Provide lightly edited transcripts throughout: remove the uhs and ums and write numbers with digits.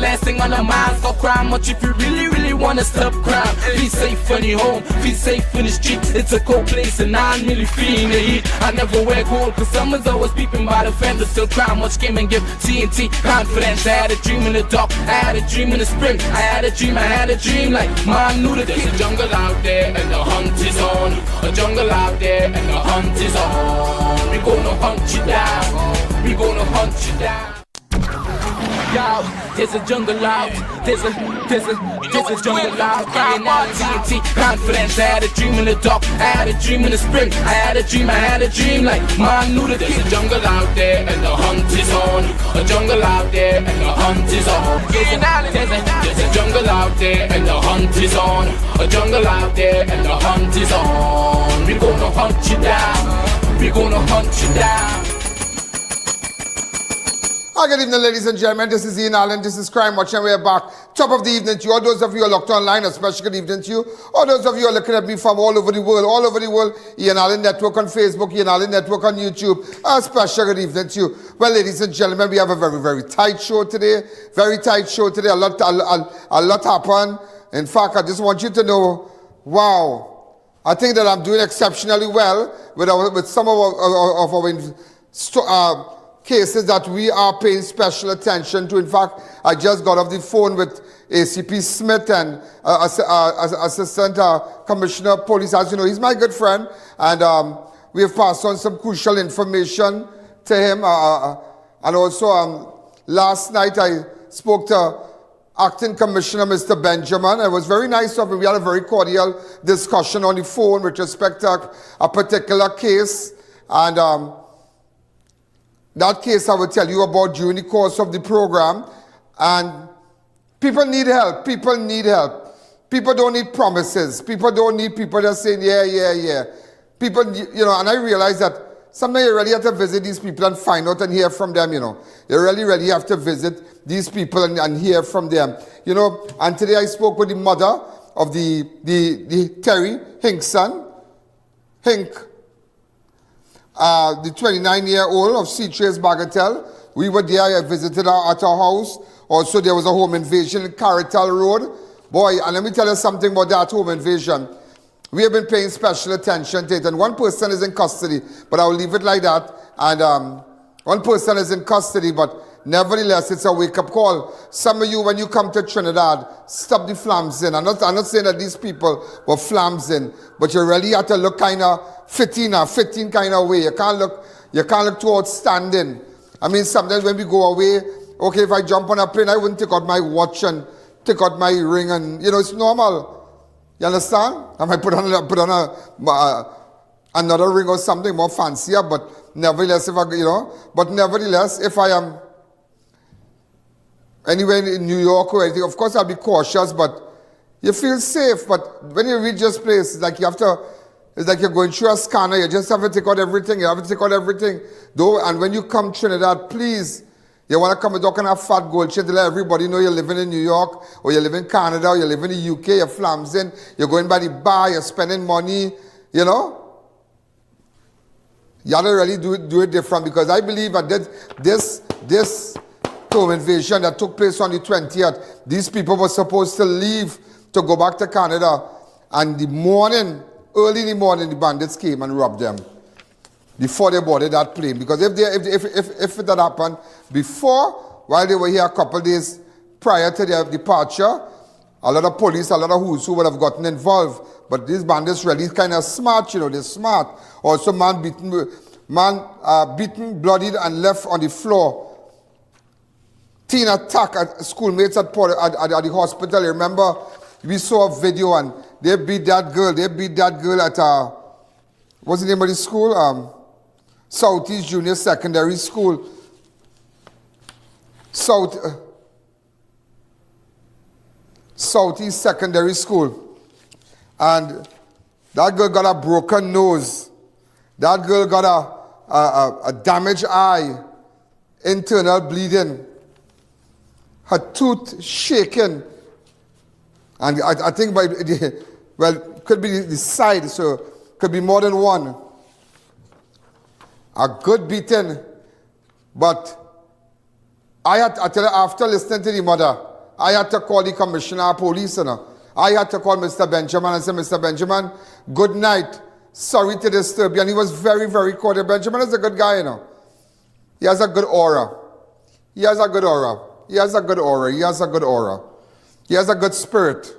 last thing on our minds. Stop crime much if you really, really wanna stop crime. Be safe when you home, be safe in the streets. It's a cold place and I'm really feeling the heat. I never wear gold cause someone's always peeping by the fence. Still crime much came and give TNT confidence. I had a dream in the dark, I had a dream in the spring. I had a dream like man knew that there's a jungle out there and the hunt is on. A jungle out there and the hunt is on. We gonna hunt you down, we gonna hunt you down. Yo, there's a jungle out, there's a jungle out. I.A.N, TNT, confidence. I had a dream in the dark, I had a dream in the spring. I had a dream like man knew that there's a jungle out there and the hunt is on. A jungle out there and the hunt is on. There's a jungle out there and the hunt is on. A jungle out there and the hunt is on. We gonna hunt you down, we gonna hunt you down. Good evening, ladies and gentlemen. This is Ian, this is Crime Watch, and we're back. Top of the evening to you. All those of you who are locked online, a special good evening to you. All those of you who are looking at me from all over the world, I.A.N Network on Facebook, I.A.N Network on YouTube, a special good evening to you. Well, ladies and gentlemen, we have a very, very tight show today. Very tight show today. A lot happened. In fact, I just want you to know, wow, I think that I'm doing exceptionally well with some of our cases that we are paying special attention to. In fact, I just got off the phone with ACP Smith and Assistant Commissioner of Police. As you know, he's my good friend, and we have passed on some crucial information to him. And also, last night I spoke to Acting Commissioner Mr. Benjamin. It was very nice of him. We had a very cordial discussion on the phone with respect to a particular case, and that case I will tell you about during the course of the program. And people need help. People need help. People don't need promises. People don't need people just saying, yeah. People, you know, and I realize that sometimes you really have to visit these people and find out and hear from them, you know. You really have to visit these people and hear from them. You know, and today I spoke with the mother of the Terry Hinkson. The 29-year-old of C-Trace Bagatelle. We were there. I visited her at her house. Also, there was a home invasion in Caratal Road. Boy, and let me tell you something about that home invasion. We have been paying special attention to it. And one person is in custody, but I'll leave it like that. And one person is in custody, but nevertheless, it's a wake-up call. Some of you, when you come to Trinidad, stop the flamsing. I'm not saying that these people were flamsing, but you really have to look kind of fitting kind of way. You can't look too outstanding. I mean, sometimes when we go away, okay, if I jump on a plane, I wouldn't take out my watch and take out my ring, and you know, it's normal. You understand? I might put on another ring or something more fancier, but nevertheless, if I am anywhere in New York or anything, of course I'll be cautious, but you feel safe. But when you reach this place, it's like you're going through a scanner. You just have to take out everything. Though, and when you come to Trinidad, please, you want to come with all kind of fat gold chain to let everybody know you're living in New York, or you live in Canada, or you live in the UK, you're flamsing, you're going by the bar, you're spending money, you know. You have to really do it different, because I believe that this home invasion that took place on the 20th, these people were supposed to leave to go back to Canada, and early in the morning, the bandits came and robbed them before they boarded that plane. Because if it had happened before, while they were here a couple of days prior to their departure, a lot of police, a lot of who would have gotten involved. But these bandits really kind of smart, you know, they're smart. Also, man beaten, bloodied, and left on the floor. Teen attack at schoolmates at the hospital. Remember, we saw a video and they beat that girl. At what's the name of the school? Southeast Junior Secondary School. Southeast Secondary School. And that girl got a broken nose. That girl got a damaged eye, internal bleeding, her tooth shaken. And I think could be the side, so could be more than one. A good beating. But I tell you, after listening to the mother, I had to call the commissioner of police, you know. I had to call Mr. Benjamin and say, Mr. Benjamin, good night. Sorry to disturb you. And he was very, very cordial. Benjamin is a good guy, you know. He has a good aura. He has a good aura. He has a good aura. He has a good aura. He has a good spirit.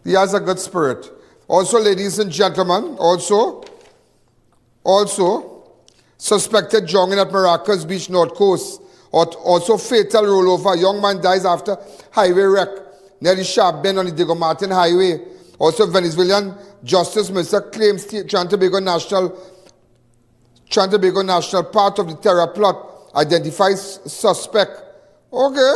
He has a good spirit. Also, ladies and gentlemen, also, suspected drowning at Maracas Beach, North Coast. Also, fatal rollover. Young man dies after highway wreck near the sharp bend on the Diego Martin Highway. Also, Venezuelan Justice Minister claims Trinidad Tobago National part of the terror plot. Identifies suspect. Okay.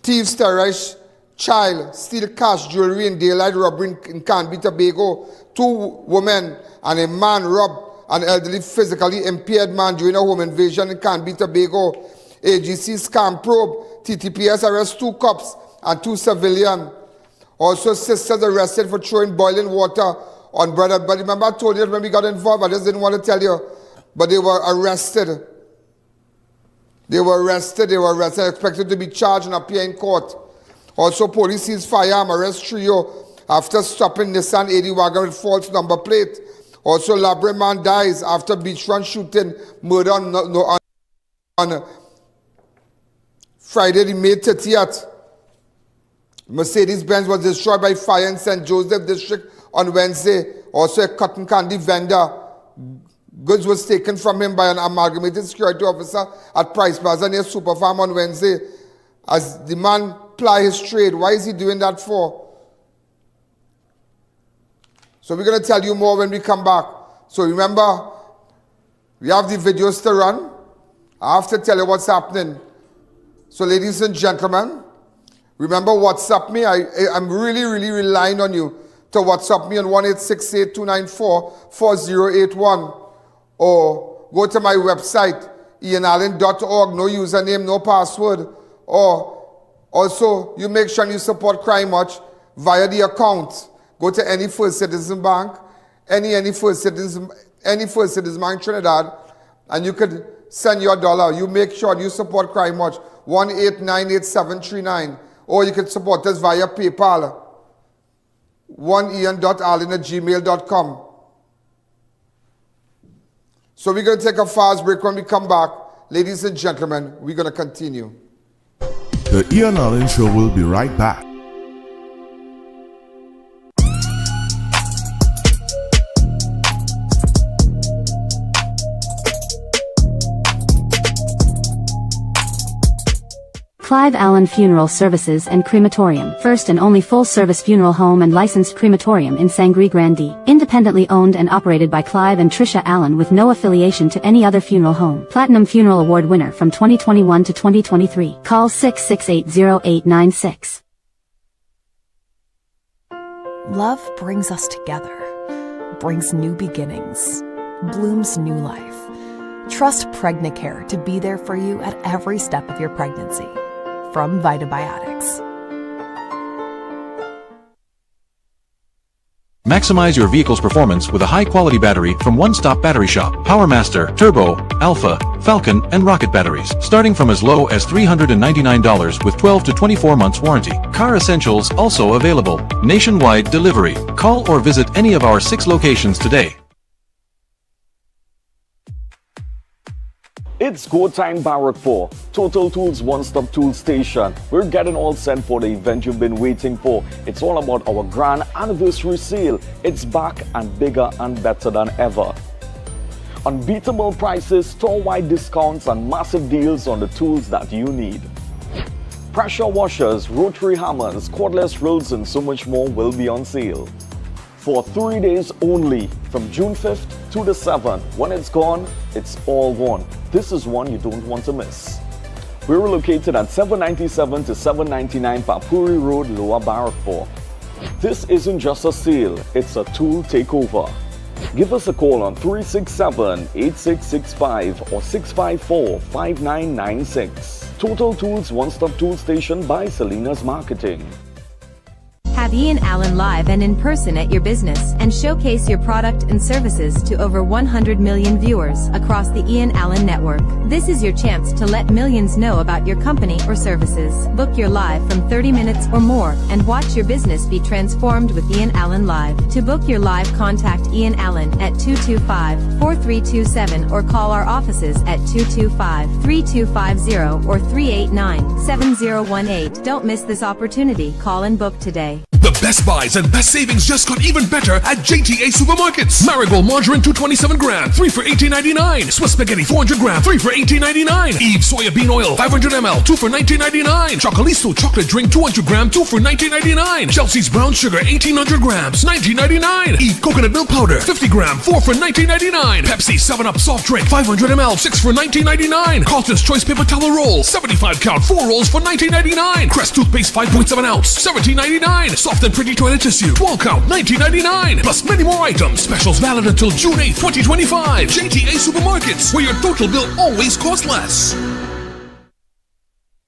Thieves terrorize child, steal cash, jewelry in daylight robbery in Canby, Tobago. 2 women and a man robbed an elderly physically impaired man during a home invasion in Canby, Tobago. AGC scam probe. TTPS arrests 2 cops and 2 civilians. Also, sisters arrested for throwing boiling water on brother. But remember, I told you when we got involved, I just didn't want to tell you. But they were arrested. They were arrested, expected to be charged and appear in court. Also, police seized firearm, arrest trio after stopping Nissan 80 wagon with false number plate. Also, Labrador man dies after beachfront shooting, murder on Friday, the May 30th. Mercedes-Benz was destroyed by fire in St. Joseph District on Wednesday. Also, a cotton candy vendor. Goods was taken from him by an amalgamated security officer at Price Plaza near Superfarm on Wednesday. As the man ply his trade, why is he doing that for? So we're going to tell you more when we come back. So remember, we have the videos to run. I have to tell you what's happening. So ladies and gentlemen, remember WhatsApp me. I'm really relying on you to WhatsApp me on 1-868-294-4081. Or go to my website, ianalleyne.org, no username, no password. Or also, you make sure you support Crime Watch via the account. Go to any First Citizen Bank, any First Citizen Bank Trinidad, and you could send your $1. You make sure you support Crime Watch, 1-898-739. Or you can support us via PayPal, ian.alleyne@gmail.com. So we're going to take a fast break. When we come back, ladies and gentlemen, we're going to continue. The I.A.N Show will be right back. Clive Allen Funeral Services and Crematorium, first and only full-service funeral home and licensed crematorium in Sangre Grande, independently owned and operated by Clive and Tricia Allen with no affiliation to any other funeral home. Platinum Funeral Award winner from 2021 to 2023. Call 668-0896. Love brings us together, brings new beginnings, blooms new life. Trust Pregnacare to be there for you at every step of your pregnancy. From Vitabiotics. Maximize your vehicle's performance with a high-quality battery from One Stop Battery Shop. PowerMaster, Turbo, Alpha, Falcon, and Rocket batteries, starting from as low as $399 with 12 to 24 months warranty. Car Essentials also available. Nationwide delivery. Call or visit any of our 6 locations today. It's go time Barrack 4, Total Tools One-Stop Tool Station. We're getting all set for the event you've been waiting for. It's all about our grand anniversary sale. It's back and bigger and better than ever. Unbeatable prices, store-wide discounts, and massive deals on the tools that you need. Pressure washers, rotary hammers, cordless drills, and so much more will be on sale. For 3 days only, from June 5th to the 7th. When it's gone, it's all gone. This is one you don't want to miss. We're located at 797 to 799 Papuri Road, Lower Barrack 4. This isn't just a sale, it's a tool takeover. Give us a call on 367-8665 or 654-5996. Total Tools One-Stop Tool Station by Salinas Marketing. Have Have Ian Allen live and in person at your business and showcase your product and services to over 100 million viewers across the Ian Allen network. This is your chance to let millions know about your company or services. Book your live from 30 minutes or more and watch your business be transformed with Ian Allen Live. To book your live, contact Ian Allen at 225-4327 or call our offices at 225-3250 or 389-7018. Don't miss this opportunity. Call and book today. The best buys and best savings just got even better at JTA Supermarkets. Marigold margarine 227 gram, 3 for $18.99. Swiss spaghetti 400 gram, 3 for $18.99. Eve soybean oil 500 ml, 2 for $19.99. Chocolisto chocolate drink 200 gram, 2 for $19.99. Chelsea's brown sugar 1800 grams, $19.99. Eve coconut milk powder 50 gram, 4 for $19.99. Pepsi 7-Up soft drink 500 ml, 6 for $19.99. Carlton's choice paper towel roll 75 count, 4 rolls for $19.99. Crest toothpaste 5.7 ounce, $17.99. Soft and pretty toilet tissue 12 count, $19.99. Plus many more items. Specials valid until June 8, 2025. JTA Supermarkets, where your total bill always costs less.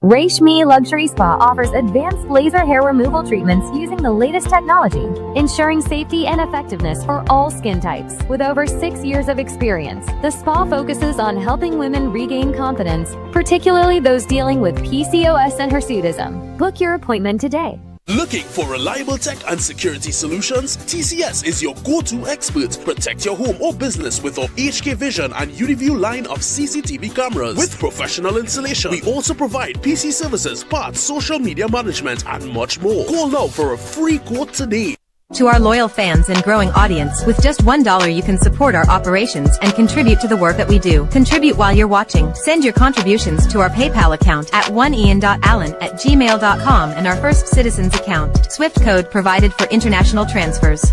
Reshmi Luxury Spa offers advanced laser hair removal treatments using the latest technology, ensuring safety and effectiveness for all skin types. With over 6 years of experience, the spa focuses on helping women regain confidence, particularly those dealing with PCOS and hirsutism. Book your appointment today. Looking for reliable tech and security solutions? TCS is your go-to expert. Protect your home or business with our HK Vision and UniView line of CCTV cameras. With professional installation, we also provide PC services, parts, social media management, and much more. Call now for a free quote today. To our loyal fans and growing audience, with just $1 you can support our operations and contribute to the work that we do. Contribute while you're watching. Send your contributions to our PayPal account at oneian.allen@gmail.com and our First Citizens account. Swift code provided for international transfers.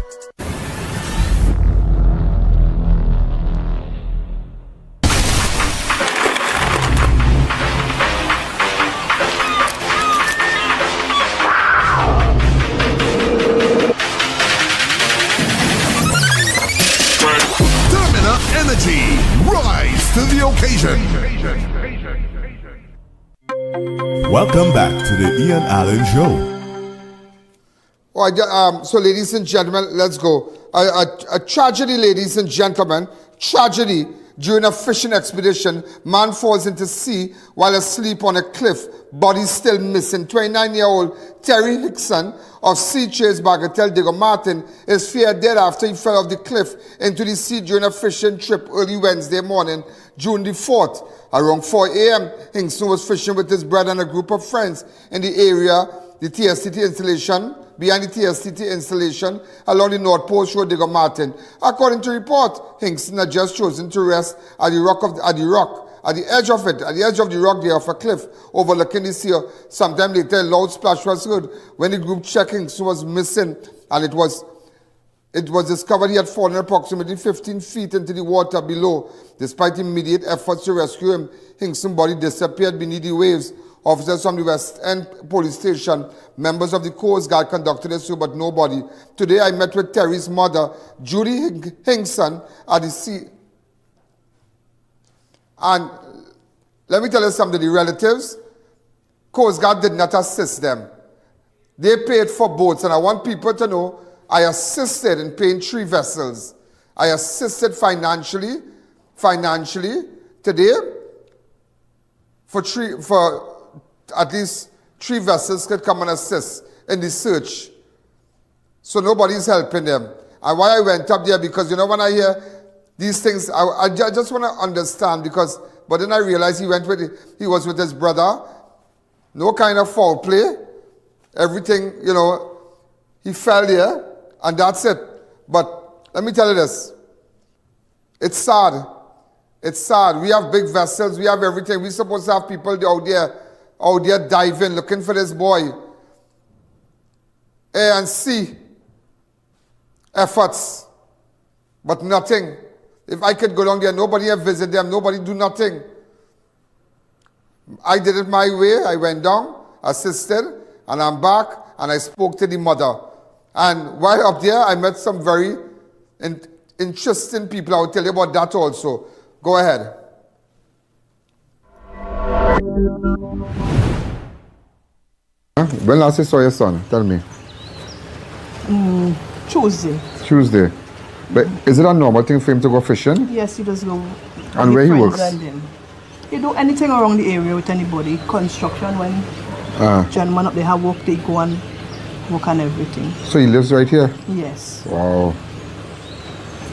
Rise to the occasion. Welcome back to the Ian Allen Show. All right, so ladies and gentlemen, let's go. A tragedy, ladies and gentlemen, tragedy. During a fishing expedition, man falls into sea while asleep on a cliff. Body still missing. 29-year-old Terry Hickson of Sea Chase Bagatelle, Diego Martin, is feared dead after he fell off the cliff into the sea during a fishing trip early Wednesday morning, June the 4th. Around 4 a.m., Hickson was fishing with his brother and a group of friends in the area, behind the TSTT installation along the North Post Road, Diego Martin. According to report, Hickson had just chosen to rest at the edge of the rock there of a cliff overlooking the sea. Sometime later, a loud splash was heard. When the group checked, Hickson was missing, and it was discovered he had fallen approximately 15 feet into the water below. Despite immediate efforts to rescue him, Hickson's body disappeared beneath the waves. Officers from the West End Police Station, members of the Coast Guard conducted a search, but nobody. Today I met with Terry's mother, Judy Hickson, at the sea. And let me tell you something, the relatives, Coast Guard did not assist them. They paid for boats, and I want people to know I assisted in paying 3 vessels. I assisted financially today for at least 3 vessels could come and assist in the search. So nobody's helping them. And why I went up there, because when I hear these things, I just want to understand, but then I realized he was with his brother. No kind of foul play. Everything, he fell there, and that's it. But let me tell you this. It's sad. It's sad. We have big vessels. We have everything. We're supposed to have people out there diving, looking for this boy. A&C efforts, but nothing. If I could go down there, nobody have visit them, nobody do nothing. I did it my way. I went down, assisted, and I'm back, and I spoke to the mother. And while up there, I met some very interesting people. I'll tell you about that also. Go ahead. When last you saw your son? Tell me. Tuesday. But is it a normal thing for him to go fishing? Yes, he does go. And where he works? He do anything around the area with anybody. Construction, when gentlemen up there have work, they go and work and everything. So he lives right here? Yes. Wow.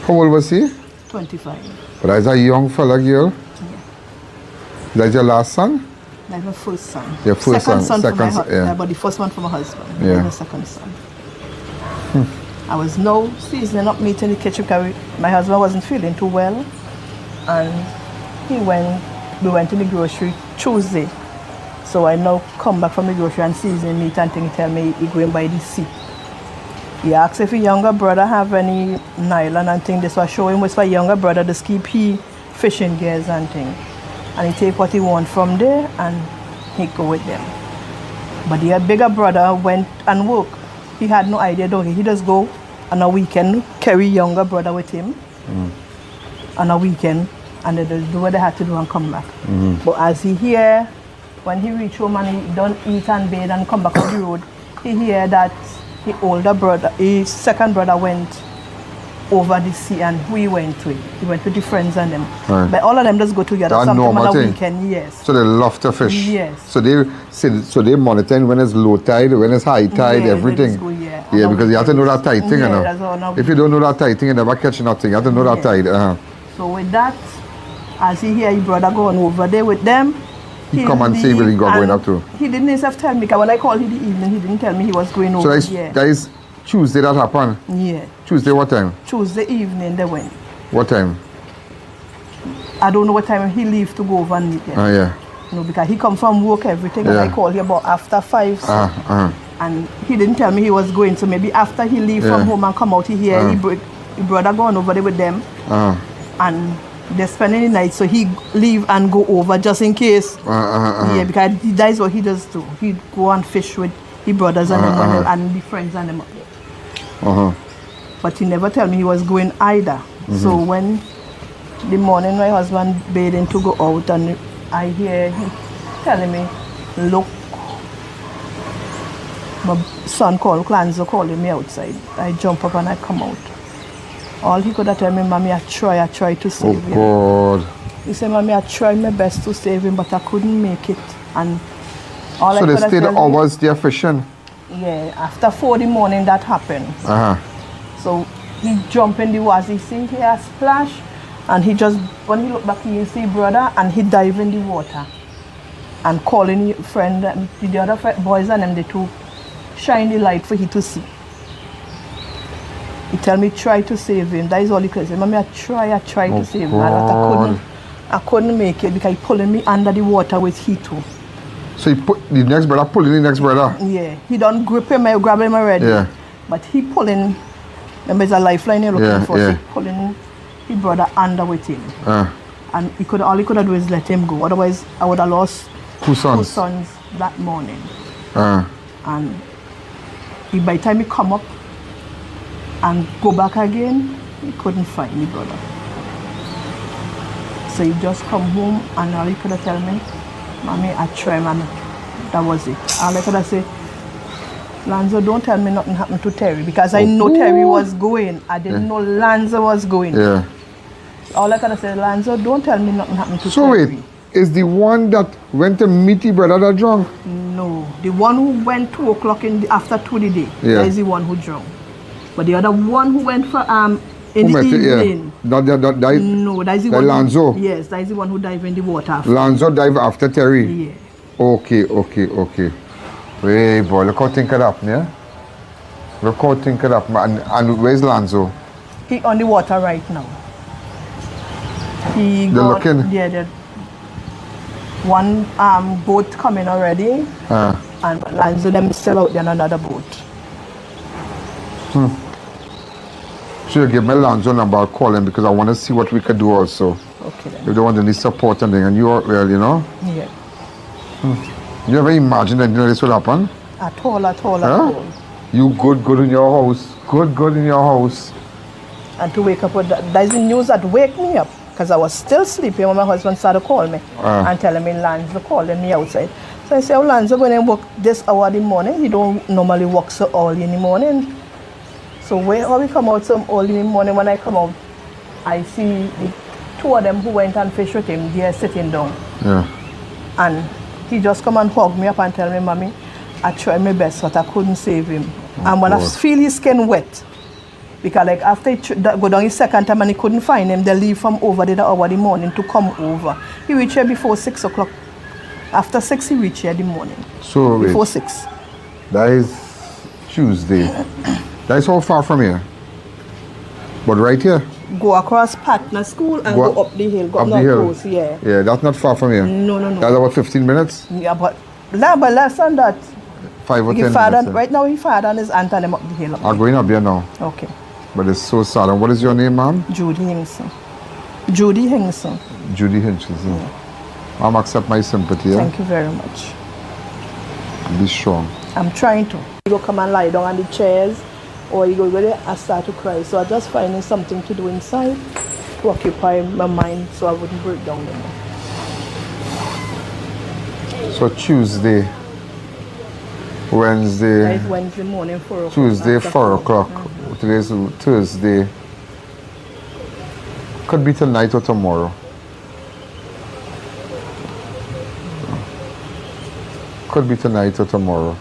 How old was he? 25. But that's a young fella, girl. Yeah. That's your last son? That's my first son. Your first second son. Second son, Yeah. but the first one for my husband. Yeah. And the second son. I was now seasoning up meat in the kitchen because my husband wasn't feeling too well. And we went to the grocery Tuesday. So I now come back from the grocery and season meat and thing. He tell me he going by the sea. He asked if his younger brother have any nylon and thing. This was show him was for younger brother to keep he fishing gears and thing. And he take what he want from there and he go with them. But the bigger brother went and work. He had no idea though. He just go on a weekend, carry younger brother with him on a weekend, and they just do what they had to do and come back. But as he hear, when he reach home and he done eat and bathe and come back on the road, he hear that his older brother, his second brother went over the sea and we went to it. He went with the friends and them. Right. But all of them just go together That sometime normal on a thing. weekend, yes. So they love to fish? Yes. So they monitor when it's low tide, when it's high tide, Yeah, everything? they just go, yeah. Yeah, because you have to know that tide thing, Yeah, you know. that's all now. If you don't know that tide thing, you never catch nothing. You have to know that tide. So with that, as he hear his brother going over there with them, He come and say, will he go going up to? He didn't himself tell me, because when I called him the evening, he didn't tell me he was going So over. that is Tuesday that happened? Yeah. Tuesday what time? Tuesday evening they went. What time? I don't know what time he leave to go over and meet them. Yeah. No, because he come from work, everything, and I called him about after 5. So, and he didn't tell me he was going, so maybe after he leave from home and come out, he hear his brother going over there with them. And they're spending the night, so he leave and go over just in case. Yeah, because that's what he does too. He go and fish with his brothers and them and the friends and them up there. But he never tell me he was going either. So when the morning my husband bathing to go out and I hear him telling me, look, my son called Clanzo calling me outside. I jump up and I come out. All he could have tell me, Mommy, I try to save him. Oh God. He said, Mommy, I tried my best to save him, but I couldn't make it. And all So I they could have stayed tell hours there fishing? Yeah, after 4 in the morning that happened. So he jump in the water, he see he a splash, and he just, when he look back, he see brother, and he dive in the water. And calling his friend, the other boys and them, they two shine the light for he to see. He tell me try to save him. That is all he could say. Mommy, I try to save him. And I couldn't make it because he pulling me under the water with he too. So he put the next brother pulling the next brother? Yeah. He don't grip him, grab him already. Yeah. But he pulling, there's a lifeline you're looking for. Yeah. So he pulling his brother under with him. And all he could have do is let him go. Otherwise, I would have lost 2 sons. 2 sons that morning. And by the time he come up and go back again, he couldn't find me brother. So he just come home and all he could have tell me, Mommy, I try, man. That was it. All I could have say, Lanzo, don't tell me nothing happened to Terry, because I know Terry was going. I didn't know Lanzo was going. Yeah. All I could have said, Lanzo, don't tell me nothing happened to Terry. So wait, is the one that went to meet the brother that drunk? No, the one who went 2 o'clock after 2 the day, that is the one who drowned. But the other one who went for in the evening. That no, that is the one. Lanzo. Yes, that is the one who dived in the water after. Lanzo dive after Terry. Yeah. Okay. Hey boy, look how think it up, yeah? Look how think it up, man. And where's Lanzo? He on the water right now. They're looking? Yeah, one boat coming already. And Lanzo them still out there on another boat. So you give me Lanzo number, I'll call him because I want to see what we could do also. Okay then. If they want any support and thing, and you are, well, you know? Yeah. You ever imagine that this will happen? At all. You good in your house. Good in your house. And to wake up with that. That's the news that wake me up. Because I was still sleeping when my husband started to call me. And telling me Lanzo calling me outside. So I said, Lanzo going to work this hour in the morning. He don't normally work so early in the morning. So when we come out some early in the morning, when I come out, I see the two of them who went and fished with him, they are sitting down. Yeah. And he just come and hug me up and tell me, Mommy, I tried my best, but I couldn't save him. And when I feel his skin wet, because like after he go down his second time and he couldn't find him, they leave from over there over the morning to come over. He reached here before 6 o'clock. After 6, he reached here in the morning. So before 6. That is Tuesday. That is how far from here? But right here? Go across Patna School and go up the hill. Go up the hill? Coast, yeah. Yeah, that's not far from here. No. That's about 15 minutes? Yeah, but less than that. 5 or 10 minutes. Right now, his father and his aunt and them up the hill. I'm going up there now. Okay. But it's so sad. And what is your name, ma'am? Judy Hinkson. Judy Hinkson. Judy Hinkson. Yeah. Ma'am, accept my sympathy. Thank you very much. Be strong. I'm trying to. You go come and lie down on the chairs, or you go there and start to cry. So I'm just finding something to do inside to occupy my mind so I wouldn't break down anymore. So Tuesday, Wednesday, It's Wednesday morning, 4 o'clock. Tuesday, 4 o'clock. Today's Thursday. Could be tonight or tomorrow. Could be tonight or tomorrow.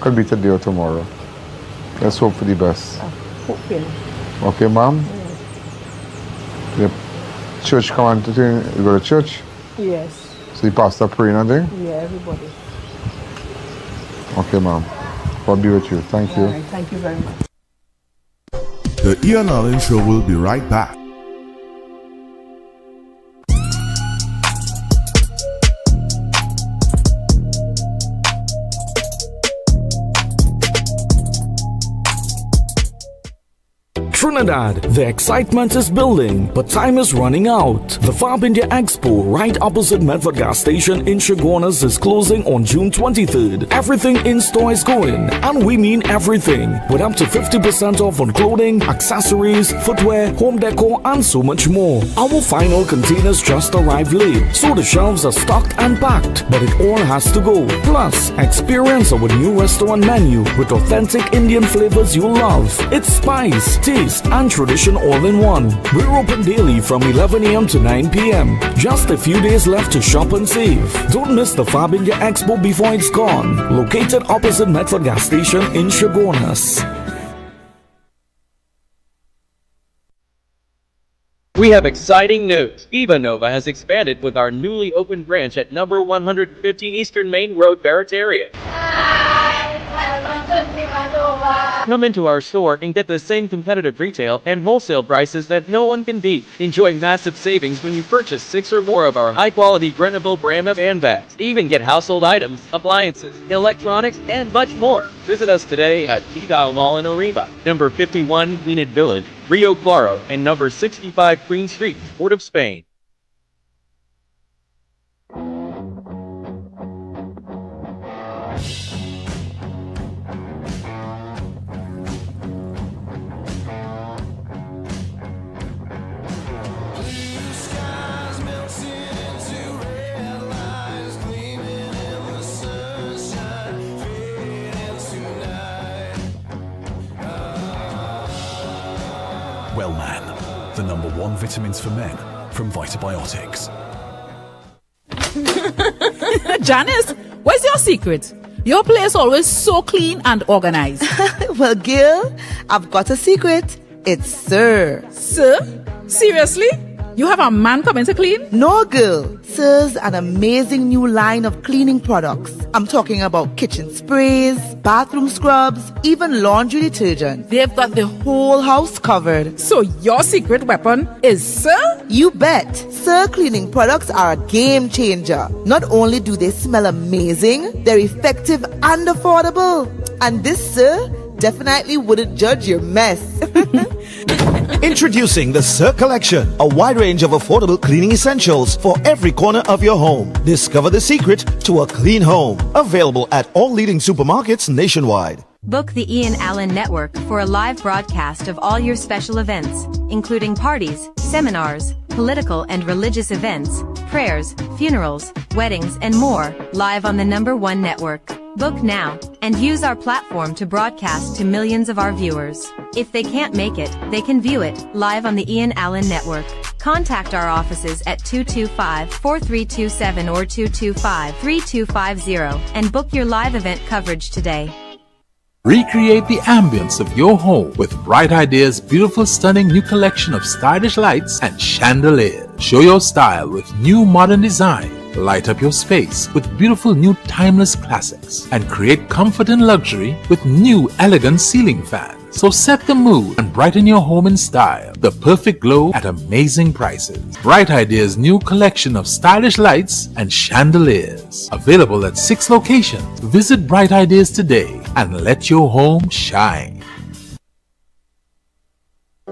Could be today or tomorrow. Let's hope for the best. Hoping. Okay, ma'am? The church come on to you go to church? Yes. So the pastor praying and thing? Yeah, everybody. Okay, ma'am. God be with you. Thank you. All right, thank you very much. The I.A.N Show will be right back. Trinidad, the excitement is building, but time is running out. The Fab India Expo, right opposite Medford Gas Station in Chaguanas, is closing on June 23rd. Everything in store is going, and we mean everything, with up to 50% off on clothing, accessories, footwear, home decor, and so much more. Our final containers just arrived late, so the shelves are stocked and packed, but it all has to go. Plus, experience our new restaurant menu with authentic Indian flavors you love. It's spice, taste, and tradition all in one. We're open daily from 11 a.m. to 9 p.m. Just a few days left to shop and save. Don't miss the Fab India Expo before it's gone. Located opposite Medford Gas Station in Chaguanas. We have exciting news. Nova has expanded with our newly opened branch at number 150 Eastern Main Road, Barrett area. Come into our store and get the same competitive retail and wholesale prices that no one can beat. Enjoy massive savings when you purchase 6 or more of our high-quality rentable brand of handbags. Even get household items, appliances, electronics, and much more. Visit us today at Tita Mall in Oriba, number 51 Enid Village, Rio Claro, and number 65 Queen Street, Port of Spain. Wellman, the #1 vitamins for men from Vitabiotics. Janice, where's your secret? Your place always so clean and organized. Well, Gil, I've got a secret. It's Sir. Sir? Seriously? You have a man coming to clean? No, girl. Sir's an amazing new line of cleaning products. I'm talking about kitchen sprays, bathroom scrubs, even laundry detergent. They've got the whole house covered. So your secret weapon is Sir? You bet. Sir cleaning products are a game changer. Not only do they smell amazing, they're effective and affordable. And this Sir definitely wouldn't judge your mess. Introducing the Sir Collection, a wide range of affordable cleaning essentials for every corner of your home. Discover the secret to a clean home. Available at all leading supermarkets nationwide. Book the I.A.N Network for a live broadcast of all your special events, including parties, seminars, political and religious events, prayers, funerals, weddings, and more, live on the #1 network. Book now, and use our platform to broadcast to millions of our viewers. If they can't make it, they can view it, live on the I.A.N network. Contact our offices at 225-4327 or 225-3250, and book your live event coverage today. Recreate the ambience of your home with Bright Ideas' beautiful, stunning new collection of stylish lights and chandeliers. Show your style with new modern design. Light up your space with beautiful new timeless classics and create comfort and luxury with new elegant ceiling fans. So set the mood and brighten your home in style. The perfect glow at amazing prices. Bright Ideas' new collection of stylish lights and chandeliers. Available at 6 locations. Visit Bright Ideas today and let your home shine.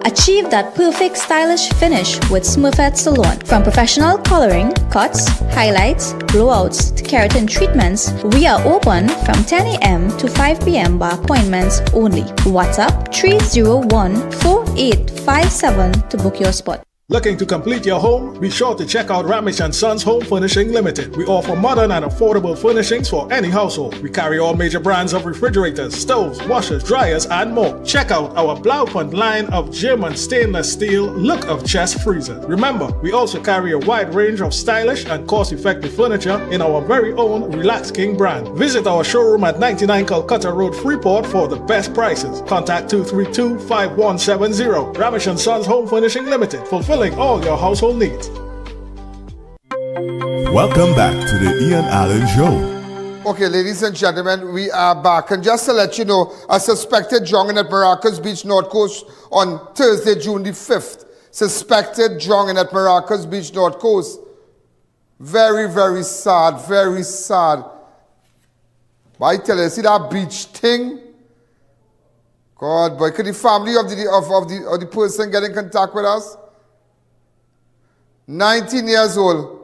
Achieve that perfect stylish finish with Smurfette Salon. From professional coloring, cuts, highlights, blowouts to keratin treatments, we are open from 10 a.m. to 5 p.m. by appointments only. WhatsApp 301-4857 to book your spot. Looking to complete your home? Be sure to check out Ramesh & Sons Home Furnishing Limited. We offer modern and affordable furnishings for any household. We carry all major brands of refrigerators, stoves, washers, dryers, and more. Check out our Blaufund line of German stainless steel look of chest freezers. Remember, we also carry a wide range of stylish and cost-effective furniture in our very own Relax King brand. Visit our showroom at 99 Calcutta Road, Freeport for the best prices. Contact 232-5170. Ramesh & Sons Home Furnishing Limited. Fulfilling all your household needs. Welcome back to the I.A.N Show. Okay, ladies and gentlemen, we are back. And just to let you know, a suspected drowning at Maracas Beach, North Coast on Thursday, June the 5th. Suspected drowning at Maracas Beach, North Coast. Very, very sad, very sad. But I tell you, see that beach thing? God, boy, could the family of the person get in contact with us? 19 years old.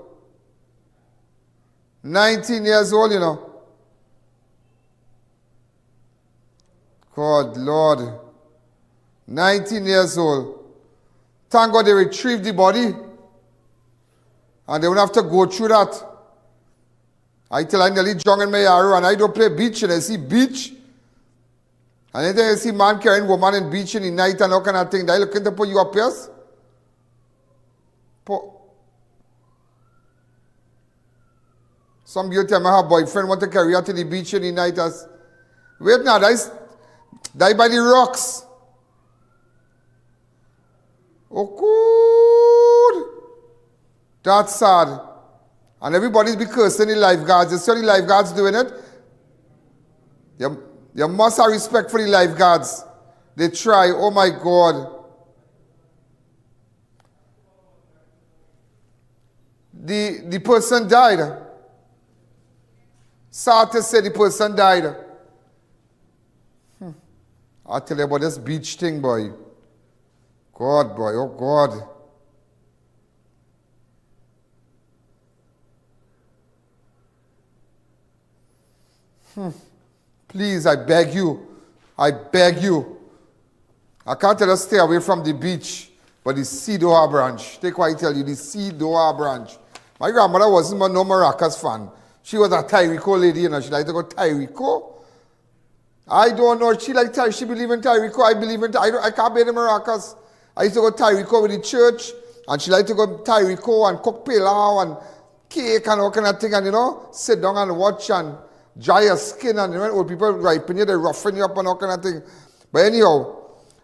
19 years old, you know. God, Lord. 19 years old. Thank God they retrieved the body. And they won't have to go through that. I tell I nearly drunk in my arrow and I don't play beach and I see beach. And anytime I see man carrying woman in beach in the night and all kind of thing, they looking to put you up, yes? Some girl tell me her boyfriend want to carry her to the beach in the night. Wait now, die by the rocks. Oh, good. That's sad. And everybody's be cursing the lifeguards. You see the lifeguards doing it? You must have respect for the lifeguards. They try. Oh my God. The person died. Sad to say the person died. I'll tell you about this beach thing, boy. God, boy, oh God. Please, I beg you. I beg you. I can't tell us stay away from the beach, but the Doha branch. Take what I tell you, the Doha branch. My grandmother wasn't no Maracas fan. She was a Tyrico lady, you know. She liked to go Tyrico. I don't know. She like she believe in Tyrico. I believe in I can't be in Maracas. I used to go Tyrico with the church, and she liked to go Tyrico and cook pilau and cake and all kind of thing, and you know, sit down and watch and dry your skin, and you know, old people ripen you, they roughen you up and all kind of thing. But anyhow,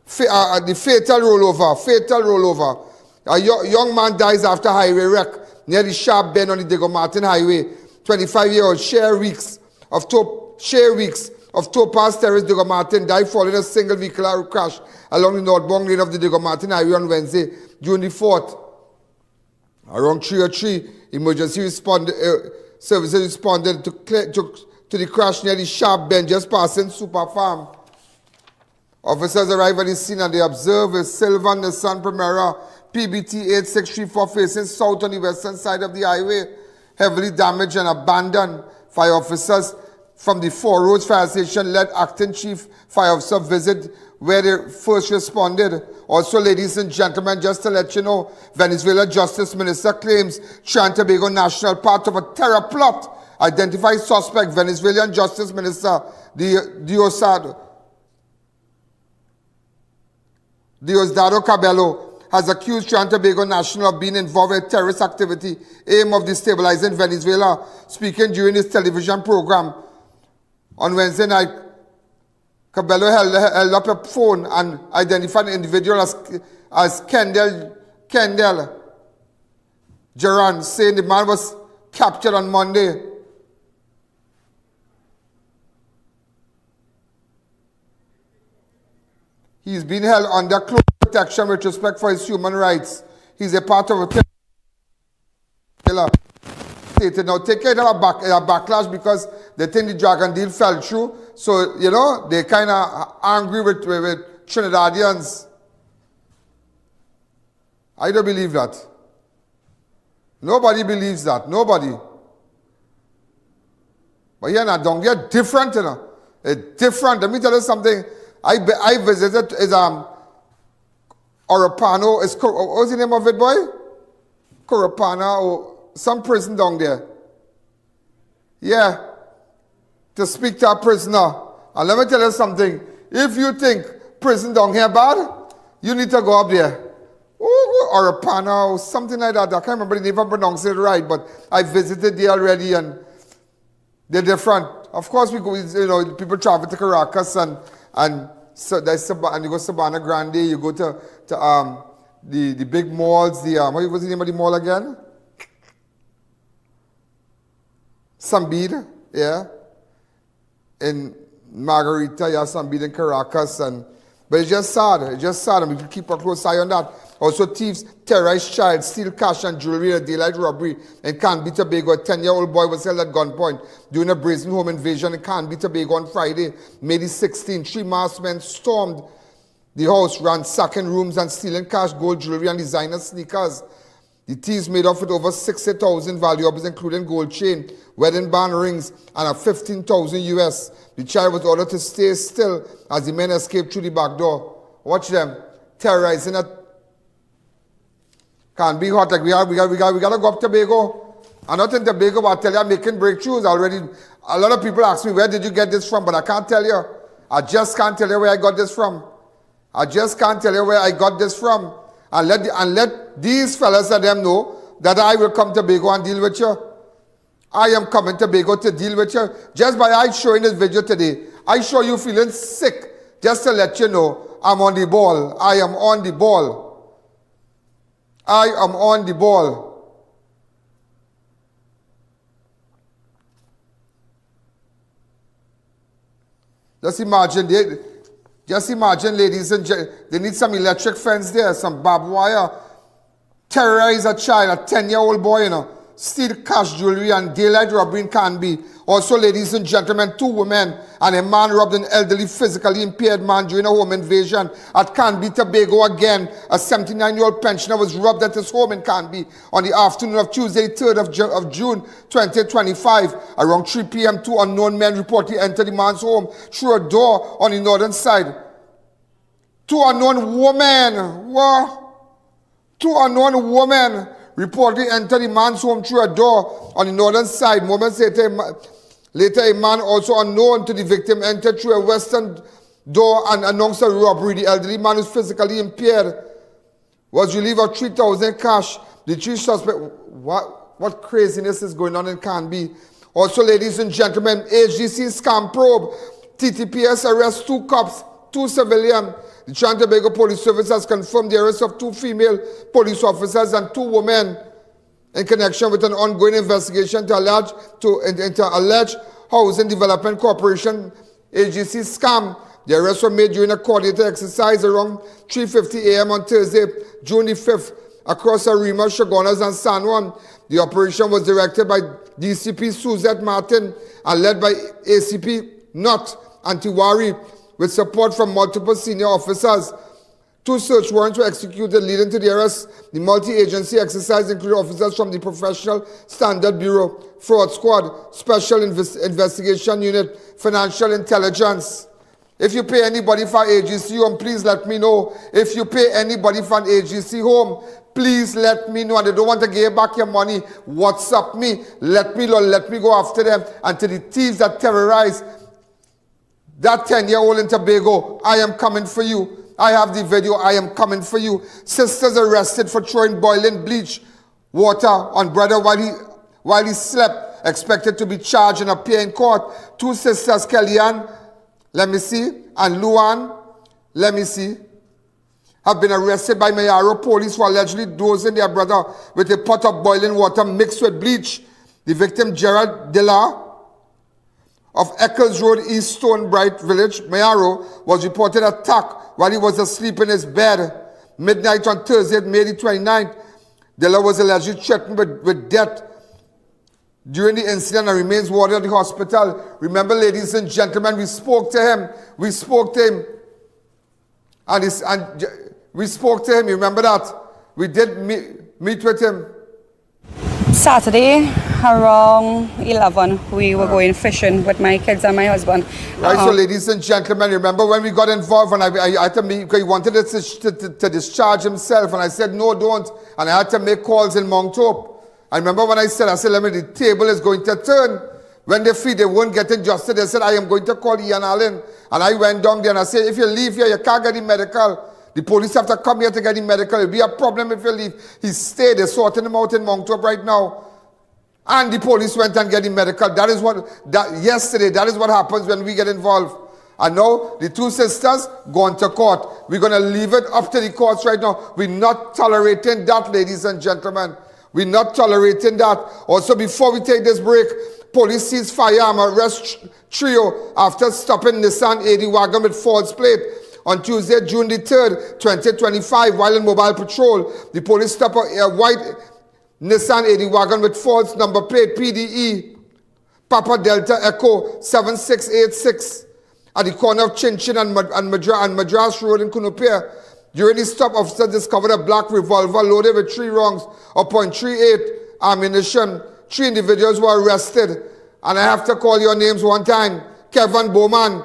the fatal rollover. A young man dies after highway wreck near the sharp bend on the Diego Martin Highway. 25-year-old Share Weeks of Topaz Terrace, Diego Martin, died following a single vehicular crash along the northbound lane of the Diego Martin Highway on Wednesday, June the 4th. Around 3:03, emergency services responded to the crash near the sharp bend just passing Super Farm. Officers arrived at the scene and they observed a silver Nissan Primera PBT 8634 facing south on the western side of the highway, heavily damaged and abandoned. Fire officers from the Four Roads Fire Station led Acting Chief Fire Officer visit where they first responded. Also, ladies and gentlemen, just to let you know, Venezuela Justice Minister claims Trinidad and Tobago National part of a terror plot. Identified suspect, Venezuelan Justice Minister Diosdado Cabello has accused Trinidad and Tobago National of being involved in terrorist activity, aim of destabilizing Venezuela. Speaking during his television program on Wednesday night, Cabello held up a phone and identified an individual as Kendall Geran, saying the man was captured on Monday. He's been held under close protection with respect for his human rights. He's a part of a stated. Now, take it a backlash because they think the Dragon deal fell through. So, you know, they kind of angry with Trinidadians. I don't believe that. Nobody believes that. Nobody. But here now, down there, different, you know. It's different. Let me tell you something. I visited Orapano. What's the name of it, boy? Corapana or some prison down there. Yeah. To speak to a prisoner. And let me tell you something. If you think prison down here bad, you need to go up there. Orapana or something like that. I can't remember the name, if I pronounce it right, but I visited there already and they're different. Of course, we go, you know, people travel to Caracas and so that's and you go to Sabana Grande, you go to the big malls, what was the name of the mall again? Sambid, yeah. In Margarita, yeah, Sambid in Caracas, but it's just sad. It's just sad, and we keep a close eye on that. Also, thieves terrorize child, steal cash and jewelry in a daylight robbery in Canby, Tobago. A 10-year-old boy was held at gunpoint during a brazen home invasion in Canby, Tobago on Friday, May the 16th. 3 masked men stormed the house, ransacking rooms and stealing cash, gold jewelry and designer sneakers. The thieves made off with over 60,000 valuables, including gold chain, wedding band rings, and a 15,000 US. The child was ordered to stay still as the men escaped through the back door. Watch them terrorizing a Can't be hot. Like we gotta go up to Tobago. I'm not in Tobago, but I tell you, I'm making breakthroughs already. A lot of people ask me, where did you get this from? But I can't tell you. I just can't tell you where I got this from. I just can't tell you where I got this from. And let these fellas let them know that I will come to Tobago and deal with you. I am coming to Tobago to deal with you. Just by I showing this video today, I show you feeling sick. Just to let you know, I'm on the ball. I am on the ball. I am on the ball. Just imagine, ladies and gentlemen, they need some electric fence there, some barbed wire. Terrorize a child, a 10-year-old boy, you know. Steal cash, jewelry, and daylight robbery in Canby. Also, ladies and gentlemen, 2 women and a man robbed an elderly, physically impaired man during a home invasion at Canby, Tobago again. A 79-year-old pensioner was robbed at his home in Canby on the afternoon of Tuesday, 3rd of June, 2025. Around 3 p.m., 2 unknown men reportedly entered the man's home through a door on the northern side. 2 unknown women, reportedly entered the man's home through a door on the northern side. Moments later, a man also unknown to the victim entered through a western door and announced a robbery. The elderly man, who's physically impaired, was relieved of 3,000 cash. The 3 suspects, what craziness is going on in Canby? Also, ladies and gentlemen, HGC scam probe. TTPS arrests 2 cops, 2 civilians. The Trinidad and Tobago Police Service has confirmed the arrest of 2 female police officers and 2 women in connection with an ongoing investigation into alleged Housing Development Corporation AGC scam. The arrests were made during a coordinated exercise around 3:50 a.m. on Thursday, June the 5th, across Arima, Chaguanas, and San Juan. The operation was directed by DCP Suzette Martin and led by ACP Not Antiwari, with support from multiple senior officers. 2 search warrants were executed leading to the arrest. The multi-agency exercise included officers from the Professional Standard Bureau, Fraud Squad, Special Investigation Unit, Financial Intelligence. If you pay anybody for AGC home, please let me know. If you pay anybody for an AGC home, please let me know. And they don't want to give back your money, WhatsApp me. Let me know. Let me go after them. And to the thieves that terrorize that 10-year-old in Tobago, I am coming for you. I have the video. I am coming for you. Sisters arrested for throwing boiling bleach water on brother while he slept. Expected to be charged and appear in court. 2 sisters, Kellyanne, let me see, and Luan, let me see, have been arrested by Mayaro police for allegedly dosing their brother with a pot of boiling water mixed with bleach. The victim, Gerard Dilla, of Eccles Road, East Stone Bright Village, Mayaro, was reported attacked while he was asleep in his bed. Midnight on Thursday, May the 29th, Dilla was allegedly threatened with death during the incident and remains warded at the hospital. Remember, ladies and gentlemen, we spoke to him. We spoke to him. And we spoke to him. You remember that? We did meet with him. Saturday, around 11, we were going fishing with my kids and my husband. Right, so ladies and gentlemen, remember when we got involved and I had to meet, because he wanted to discharge himself, and I said, no, don't. And I had to make calls in Mount Hope. I remember when I said, let me, the table is going to turn. When they feel they weren't getting justice, they said, I am going to call I.A.N. And I went down there and I said, if you leave here, you can't get the medical. The police have to come here to get the medical. It'll be a problem if you leave. He stayed. They're sorting him out in Mount Hope right now. And the police went and get the medical. That is yesterday, that is what happens when we get involved. And now, the 2 sisters gone to court. We're going to leave it up to the courts right now. We're not tolerating that, ladies and gentlemen. We're not tolerating that. Also, before we take this break, police seized firearm arrest trio after stopping Nissan 80 wagon with false plate on Tuesday, June the 3rd, 2025, while in mobile patrol. The police stopped a white Nissan 80 wagon with false number plate PDE Papa Delta Echo 7686 at the corner of Chinchin and Madras Road in Kunupia. During the stop, officers discovered a black revolver loaded with 3 rounds of .38 ammunition. 3 individuals were arrested. And I have to call your names one time. Kevin Bowman,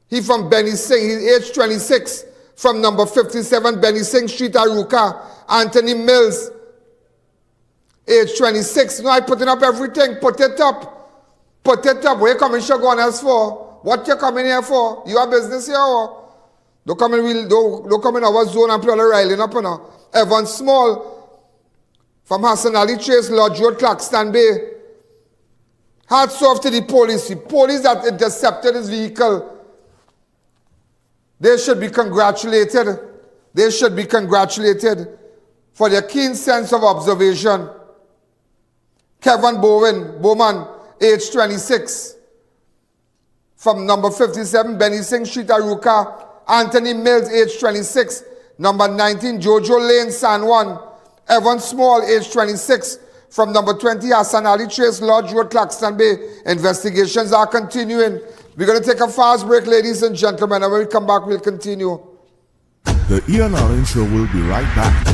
he from Benny Singh, he's age 26, from number 57 Benny Singh Street, Aruka. Anthony Mills, age 26. You know, I putting up everything. Put it up. Put it up. Where you coming, Shogun, else for? What you coming here for? You have business here or? Don't come in our zone and play the riling up now. Evan Small from Hassan Ali Chase, Lodge Road, Claxton Bay. Hats off to the police. The police that intercepted his vehicle. They should be congratulated. They should be congratulated for their keen sense of observation. Kevin Bowman, age 26, from number 57 Benny Singh Street, Aruka. Anthony Mills, age 26, number 19 Jojo Lane, San Juan. Evan Small, age 26, from number 20 Hassan Ali Chase, Lodge Road, Claxton Bay. Investigations are continuing. We're going to take a fast break, ladies and gentlemen, and when we come back, we'll continue. The I.A.N Show will be right back.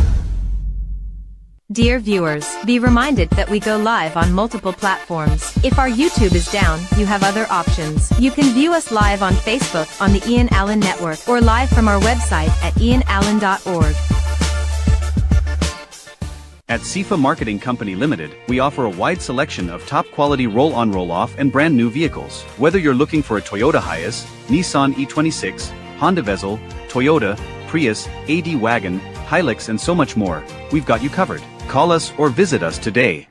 Dear viewers, be reminded that we go live on multiple platforms. If our YouTube is down, you have other options. You can view us live on Facebook on the I.A.N Network or live from our website at ianalleyne.org. At SIFA Marketing Company Limited, we offer a wide selection of top-quality roll-on roll-off and brand-new vehicles. Whether you're looking for a Toyota Hiace, Nissan E26, Honda Vezel, Toyota, Prius, AD Wagon, Hilux and so much more, we've got you covered. Call us or visit us today.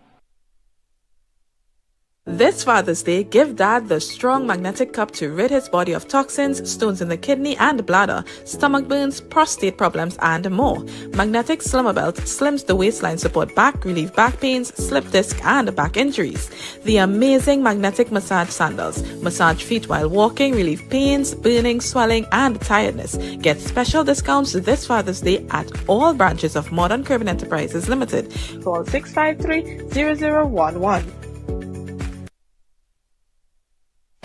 This Father's Day, give Dad the strong magnetic cup to rid his body of toxins, stones in the kidney and bladder, stomach burns, prostate problems, and more. Magnetic Slimmer Belt slims the waistline, support back, relieve back pains, slip disc, and back injuries. The amazing magnetic massage sandals massage feet while walking, relieve pains, burning, swelling, and tiredness. Get special discounts this Father's Day at all branches of Modern Caribbean Enterprises Limited. Call 653-0011.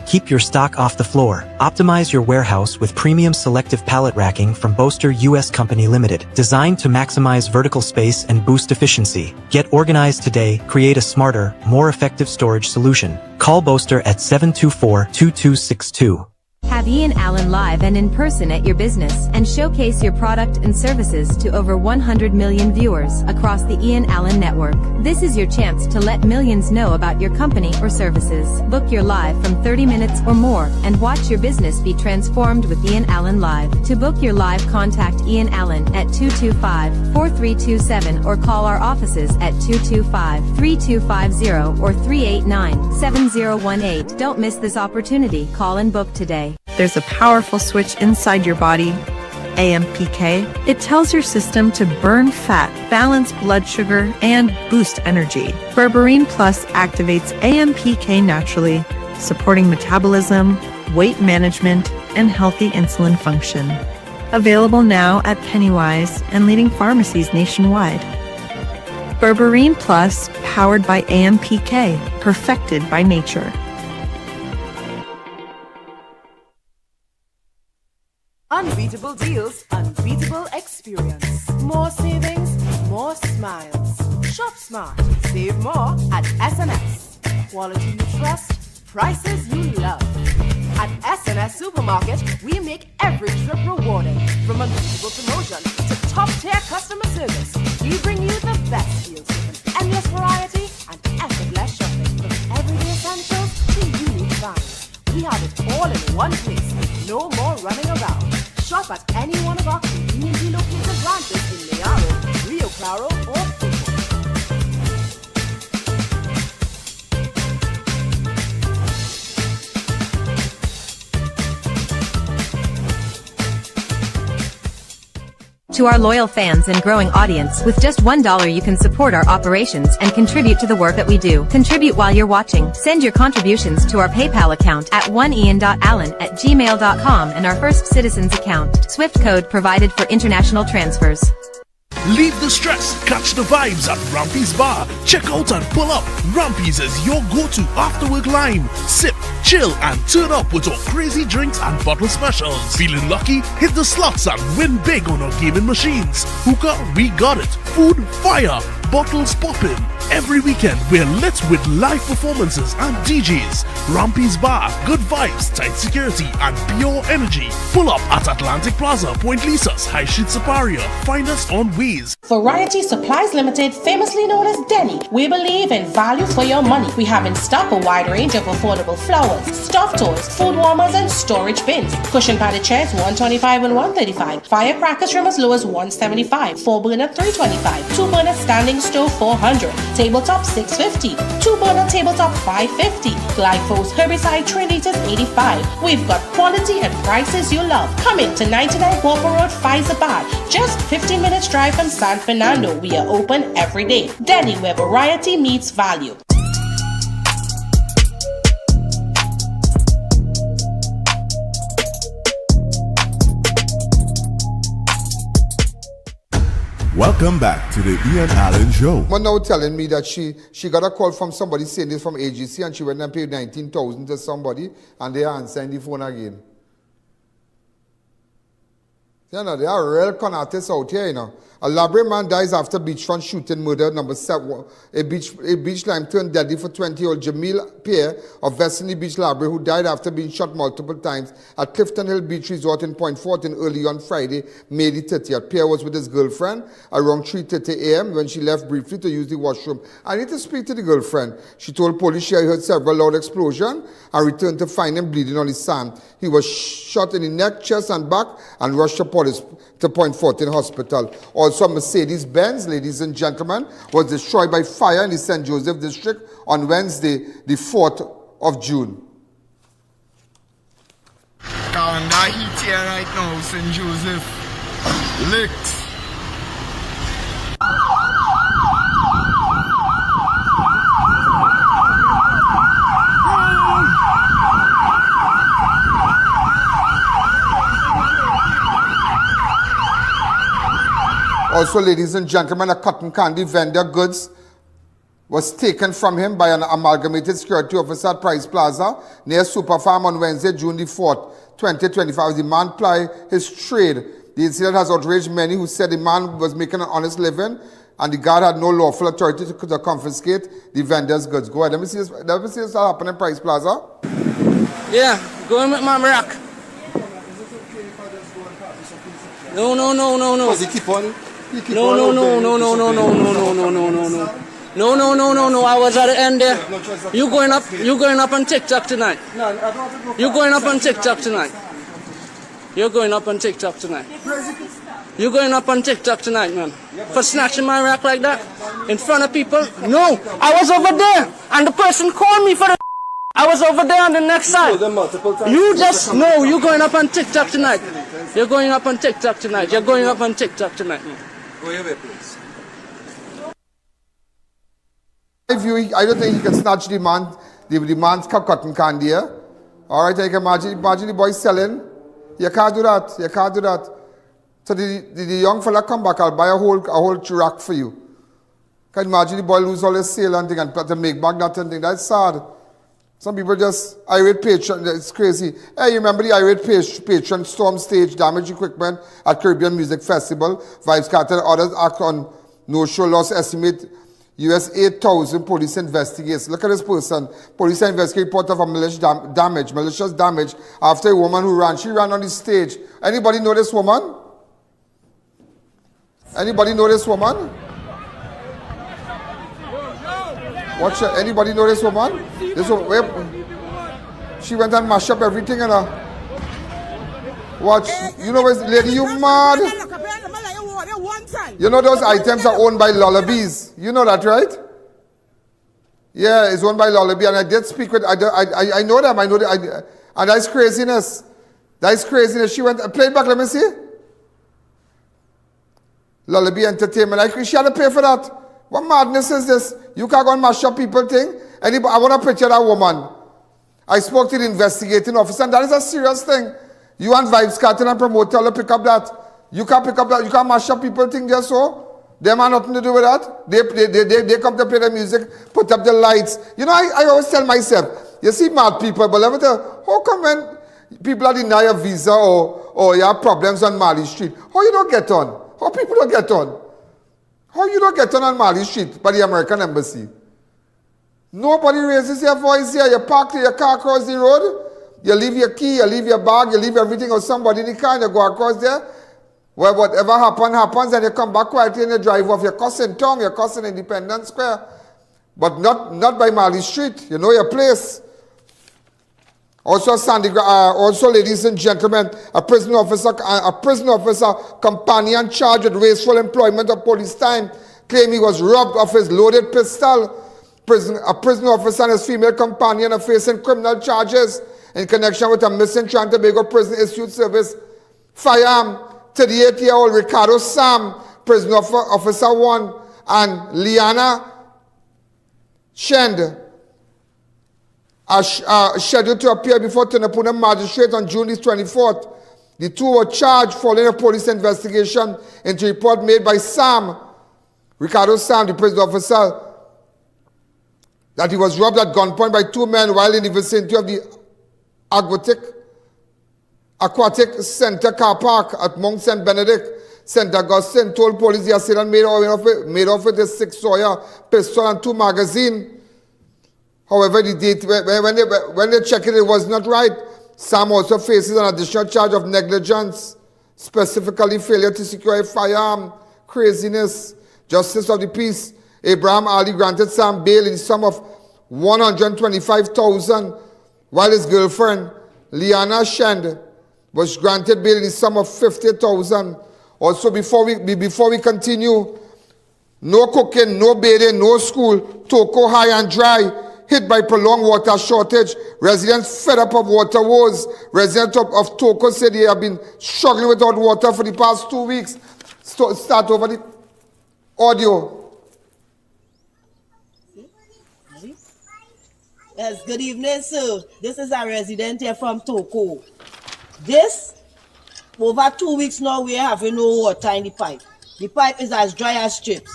Keep your stock off the floor. Optimize your warehouse with premium selective pallet racking from Boaster US Company Limited, designed to maximize vertical space and boost efficiency. Get organized today, create a smarter, more effective storage solution. Call Boaster at 724-2262. Have Ian Allen live and in person at your business and showcase your product and services to over 100 million viewers across the I.A.N network. This is your chance to let millions know about your company or services. Book your live from 30 minutes or more and watch your business be transformed with Ian Allen Live. To book your live, contact Ian Allen at 225-4327 or call our offices at 225-3250 or 389-7018. Don't miss this opportunity. Call and book today. There's a powerful switch inside your body, AMPK. It tells your system to burn fat, balance blood sugar, and boost energy. Berberine Plus activates AMPK naturally, supporting metabolism, weight management, and healthy insulin function. Available now at Pennywise and leading pharmacies nationwide. Berberine Plus, powered by AMPK, perfected by nature. Unbeatable deals, unbeatable experience. More savings, more smiles. Shop smart, save more at SNS. Quality you trust, prices you love. At SNS Supermarket, we make every trip rewarding. From unbeatable promotion to top-tier customer service, we bring you the best deals with an endless variety and effortless shopping. From everyday essentials to unique finds, we have it all in one place. No more running around. Shop at any one of our conveniently located branches in Mayaro, Rio Claro, or Fuco. To our loyal fans and growing audience, with just $1 you can support our operations and contribute to the work that we do. Contribute while you're watching. Send your contributions to our PayPal account at oneian.allen@gmail.com and our First Citizens account. Swift code provided for international transfers. Leave the stress, catch the vibes at Rampy's Bar. Check out and pull up. Rampy's is your go-to after-work line. Sip, chill, and turn up with our crazy drinks and bottle specials. Feeling lucky? Hit the slots and win big on our gaming machines. Hookah, we got it. Food, fire. Bottles popping. Every weekend, we're lit with live performances and DJs. Rampy's Bar, good vibes, tight security, and pure energy. Pull up at Atlantic Plaza, Point Lisas, High Street, Superior. Find us on Waze. Variety Supplies Limited, famously known as Denny. We believe in value for your money. We have in stock a wide range of affordable flowers, stuffed toys, food warmers, and storage bins. Cushion padded chairs, $125 and $135. Firecrackers from as low as $175. 4-burner, $325. 2-burner standing stove, $400. Tabletop, $650. 2-burner tabletop, $550. Glyphos herbicide, 3 liters, $85. We've got quality and prices you love. Come in to 99 Walper Road, Faizabad. Just 15 minutes drive from San Fernando. We are open every day. Denny, where variety meets value. Welcome back to the Ian Allen Show. One now telling me that she got a call from somebody saying this from AGC and she went and paid $19,000 to somebody and they answered the phone again. You know, there are real con artists out here, you know. A Robbery man dies after beachfront shooting murder. Number 7, a beach lime turned deadly for 20-year-old Jamieel Pierre of Vessigny Beach Robbery, who died after being shot multiple times at Clifton Hill Beach Resort in Point Fortin early on Friday, May the 30th. Pierre was with his girlfriend around 3:30 a.m. when she left briefly to use the washroom. I need to speak to the girlfriend. She told police she heard several loud explosions and returned to find him bleeding on his sand. He was shot in the neck, chest, and back and rushed to Point Fortin Hospital. Also, Mercedes-Benz, ladies and gentlemen, was destroyed by fire in the St. Joseph district on Wednesday, the 4th of June. That heat here right now, St. Joseph. Licks. Also, ladies and gentlemen, a cotton candy vendor goods was taken from him by an amalgamated security officer at Price Plaza near Super Farm on Wednesday, June the 4th, 2025. The man plied his trade. The incident has outraged many who said the man was making an honest living and the guard had no lawful authority to confiscate the vendor's goods. Go ahead. Let me see this happen in Price Plaza. Yeah, go and make my rock. No. Because you keep on. No. I was at the end there. You going up on TikTok tonight. You're going up on TikTok tonight. You're going up on TikTok tonight. You're going up on TikTok tonight, man. For snatching my rack like that in front of people. No, I was over there and the person called me for the. I was over there on the next side. You just know you're going up on TikTok tonight. You're going up on TikTok tonight. You're going up on TikTok tonight. Go away, please. I don't think he can snatch the man's cotton candy here. All right, I can imagine the boy selling. You can't do that. You can't do that. So the young fella come back, I'll buy a whole rack for you. Can you imagine the boy lose all his sale and thing and to make back that and thing? That's sad. Some people just, irate patron, it's crazy. Hey, you remember the irate patron storm stage damage equipment at Caribbean Music Festival? Vibes Cartel and others act on no-show loss estimate US 8,000 police investigates. Look at this person. Police investigate report of a malicious damage after a woman who ran. She ran on the stage. Anybody know this woman? Anybody know this woman? Watch it. Anybody know this woman? This woman, she went and mashed up everything and watch. You know, lady, you mad? You know those items are owned by Lullabies. You know that, right? Yeah, it's owned by Lullaby. And I did speak with, I know them. And that's craziness. That's craziness. She went, play it back, let me see. Lullaby Entertainment. She had to pay for that. What madness is this? You can't go and mash up people thing? I want to picture that woman. I spoke to the investigating officer, and that is a serious thing. You and Vibes Cartel and Promotional to pick up that. You can't pick up that. You can't mash up people thing just so. Them have nothing to do with that. They come to play the music, put up the lights. You know, I always tell myself, you see mad people, but let me tell you, how come when people are denied a visa or you have problems on Mali Street, how you don't get on? How people don't get on? How you don't get on Mali Street by the American Embassy? Nobody raises your voice here. You park your car across the road. You leave your key, you leave your bag, you leave everything or somebody in the car and you go across there. Well, whatever happens and you come back quietly and you drive off. You're crossing town, you're crossing Independence Square. But not by Mali Street. You know your place. Also, ladies and gentlemen, a prison officer companion charged with wasteful employment of police time claimed he was robbed of his loaded pistol. A prison officer and his female companion are facing criminal charges in connection with a missing Trinidad and Tobago prison issued service firearm. 38-year-old Ricardo Sam, prison officer 1, and Liana Shend are scheduled to appear before Tunapuna magistrate on June 24th. The two were charged following a police investigation into a report made by Ricardo Sam, the prison officer, that he was robbed at gunpoint by two men while in the vicinity of the Aquatic Center car park at Mount St. Benedict. St. Augustine told police the assailant made off with a 6-Sawyer pistol and 2 magazines. However, the date, when they checked it, it was not right. Sam also faces an additional charge of negligence, specifically failure to secure a firearm. Craziness. Justice of the Peace Abraham Ali granted Sam bail in the sum of $125,000, while his girlfriend, Liana Shend, was granted bail in the sum of $50,000. Also, before we continue, no cooking, no bathing, no school, Toko high and dry, hit by prolonged water shortage. Residents fed up of water woes. Residents of Toko said they have been struggling without water for the past 2 weeks. Start over the audio. Yes, good evening, sir. This is a resident here from Toko. This, over 2 weeks now, we are having no water in the pipe. The pipe is as dry as chips.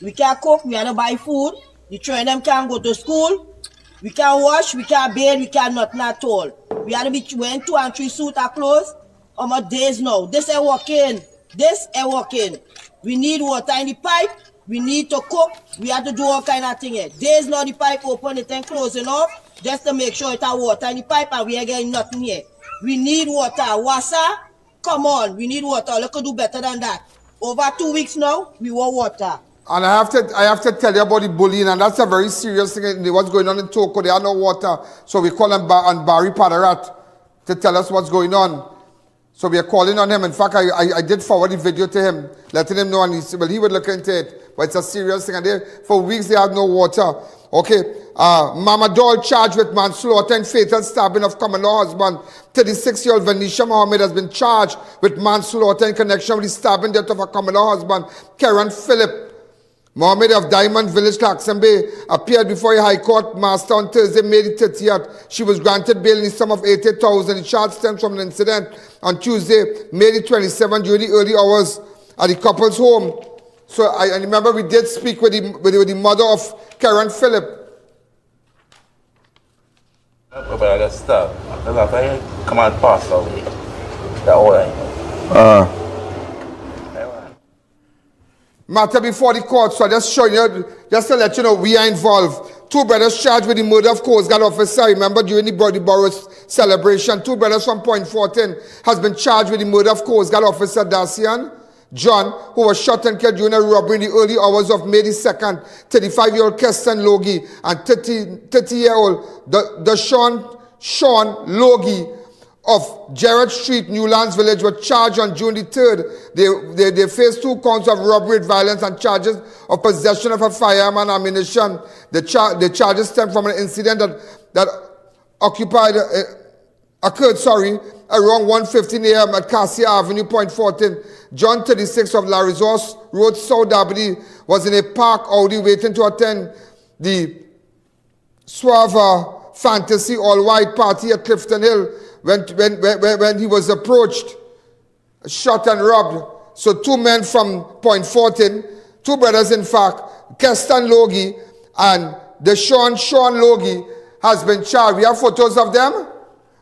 We can't cook, we can't buy food. The children them can't go to school. We can't wash, we can't bathe, we can't nothing at all. We had to be wearing 2 and 3 suits of clothes on my days now. This ain't working. This ain't working. We need water in the pipe. We need to cook. We have to do all kind of things here. Days now the pipe open, it ain't closing off just to make sure it has water in the pipe and we ain't getting nothing here. We need water. Wasa, Come on, we need water. Let's do better than that. Over 2 weeks now, we want water. And I have to tell you about the bullying, and that's a very serious thing. What's going on in Toko? They have no water, so we call him Barry Padarat to tell us what's going on. So we are calling on him. In fact, I did forward the video to him, letting him know, and he said, well, he would look into it. But it's a serious thing, and for weeks they have no water. Okay, Mama Doll charged with manslaughter and fatal stabbing of common law husband. 36-year-old Venetia Mohammed has been charged with manslaughter in connection with the stabbing death of her common law husband, Karen Phillip. Mohammed of Diamond Village, Clarkson Bay, appeared before a High Court master on Thursday, May 30th. She was granted bail in the sum of $80,000. The charge stems from an incident on Tuesday, May 27th, during the early hours at the couple's home. So I remember we did speak with the mother of Karen Phillip. But I got stuck. I come out past over here. That all Matter before the court, so just showing you, just to let you know, we are involved. 2 brothers charged with the murder of Coast Guard officer. Remember, during the Borough's celebration, 2 brothers from Point Fortin has been charged with the murder of Coast Guard officer Dacian John, who was shot and killed during a robbery in the early hours of May 2nd. 35-year-old Keston Logie and 30-year-old Sean Logie of Gerard Street, Newlands Village, were charged on June 3rd. They faced 2 counts of robbery with violence and charges of possession of a firearm and ammunition. The charges stem from an incident that occurred around 1:15 a.m. at Cassia Avenue, Point Fortin. John, 36, of La Resource Road, South Derby, was in a park Audi waiting to attend the Suave Fantasy all-white party at Clifton Hill when he was approached, shot and robbed. So 2 men from Point Fortin, 2 brothers in fact, Keston Logie and Sean Logie, has been charged. We have photos of them.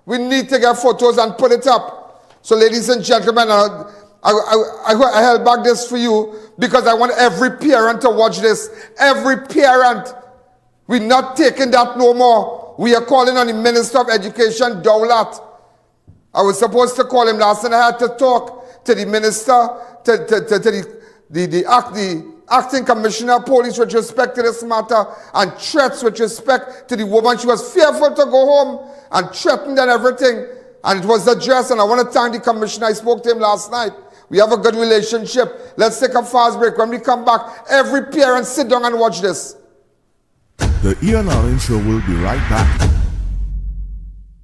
We need to get photos and put it up. So ladies and gentlemen, I held back this for you because I want every parent to watch this. Every parent. We're not taking that no more. We are calling on the Minister of Education, Dowlat. I was supposed to call him last, and I had to talk to the minister, to the acting commissioner of police with respect to this matter, and threats with respect to the woman. She was fearful to go home and threatened and everything. And it was addressed, and I want to thank the commissioner. I spoke to him last night. We have a good relationship. Let's take a fast break. When we come back, every parent sit down and watch this. The I.A.N Show will be right back.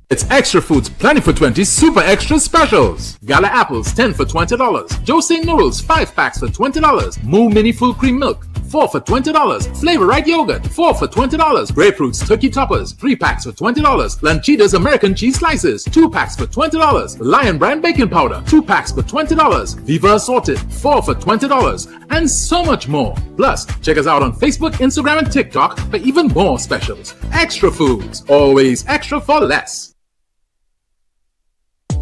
It's Extra Foods Plenty for 20 Super Extra Specials. Gala apples 10 for $20. Jose noodles 5 packs for $20. Moo Mini Full Cream Milk 4 for $20. Flavor Right Yogurt 4 for $20. Grapefruits Turkey Toppers 3 packs for $20. Lanchitas American Cheese Slices 2 packs for $20. Lion Brand Baking Powder 2 packs for $20. Viva Assorted 4 for $20. And so much more. Plus, check us out on Facebook, Instagram, and TikTok for even more specials. Extra Foods, always extra for less.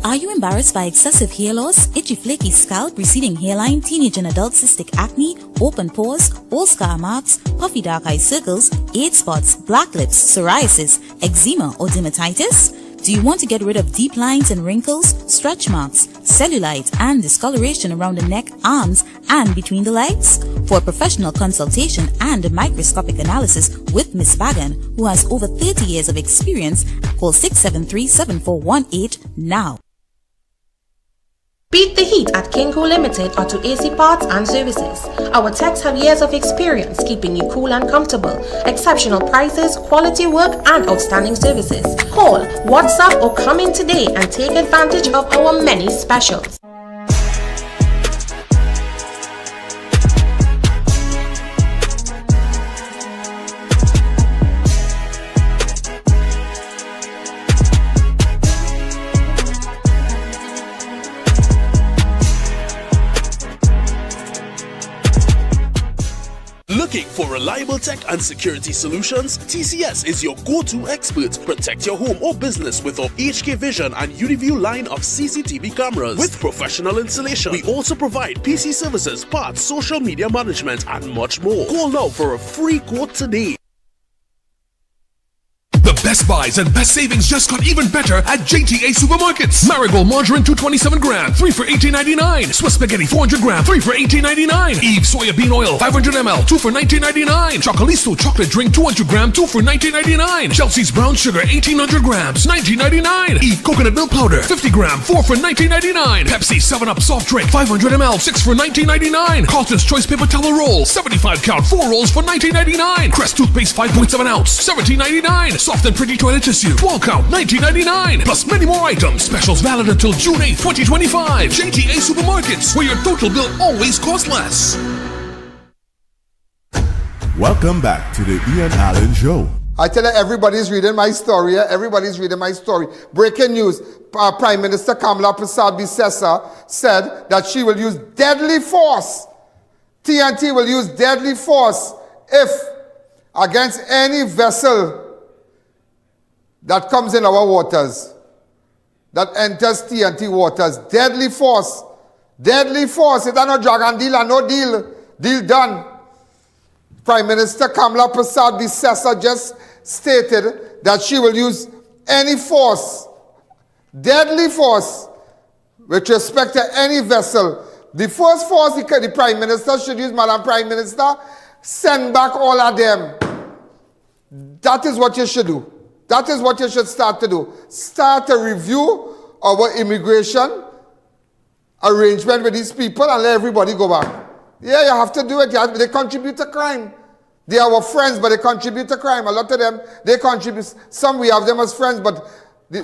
Are you embarrassed by excessive hair loss, itchy flaky scalp, receding hairline, teenage and adult cystic acne, open pores, old scar marks, puffy dark eye circles, age spots, black lips, psoriasis, eczema or dermatitis? Do you want to get rid of deep lines and wrinkles, stretch marks, cellulite and discoloration around the neck, arms and between the legs? For a professional consultation and microscopic analysis with Ms. Bagan, who has over 30 years of experience, call 673-7418 now. Beat the heat at Kinko Limited Auto AC Parts and Services. Our techs have years of experience keeping you cool and comfortable. Exceptional prices, quality work, and outstanding services. Call, WhatsApp, or come in today and take advantage of our many specials. Looking for reliable tech and security solutions? TCS is your go-to expert. Protect your home or business with our HK Vision and UniView line of CCTV cameras. With professional installation, we also provide PC services, parts, social media management, and much more. Call now for a free quote today. The best buys and best savings just got even better at JTA Supermarkets. Marigold margarine 227 gram, 3 for $18.99. Swiss spaghetti 400 gram, 3 for $18.99. Eve soybean oil 500 ml, 2 for $19.99. Chocolisto chocolate drink 200 gram, 2 for $19.99. Chelsea's brown sugar 1800 grams, $19.99. Eve coconut milk powder 50 gram, 4 for $19.99. Pepsi 7-Up soft drink 500 ml, 6 for $19.99. Carlton's Choice paper towel roll 75 count, 4 rolls for $19.99. Crest toothpaste 5.7 ounce, $17.99. Soft and pretty toilet tissue 12 count, $19.99. Plus many more items. Specials valid until June 8th, 2025. JTA Supermarkets, where your total bill always costs less. Welcome back to the I.A.N Show. I tell you, everybody's reading my story. Everybody's reading my story. Breaking news. Prime Minister Kamala Prasad-Bissessa said that she will use deadly force. TNT will use deadly force if against any vessel that comes in our waters, that enters TNT waters. Deadly force. Deadly force. It's not dragon deal and no deal. Deal done. Prime Minister Kamala Prasad-Bissessa just stated that she will use any force, deadly force, with respect to any vessel. The first force the Prime Minister should use, Madam Prime Minister, send back all of them. That is what you should do. That is what you should start to do. Start a review of our immigration arrangement with these people and let everybody go back. Yeah, you have to do it. They contribute to crime. They are our friends, but they contribute to crime. A lot of them, they contribute. Some we have them as friends, but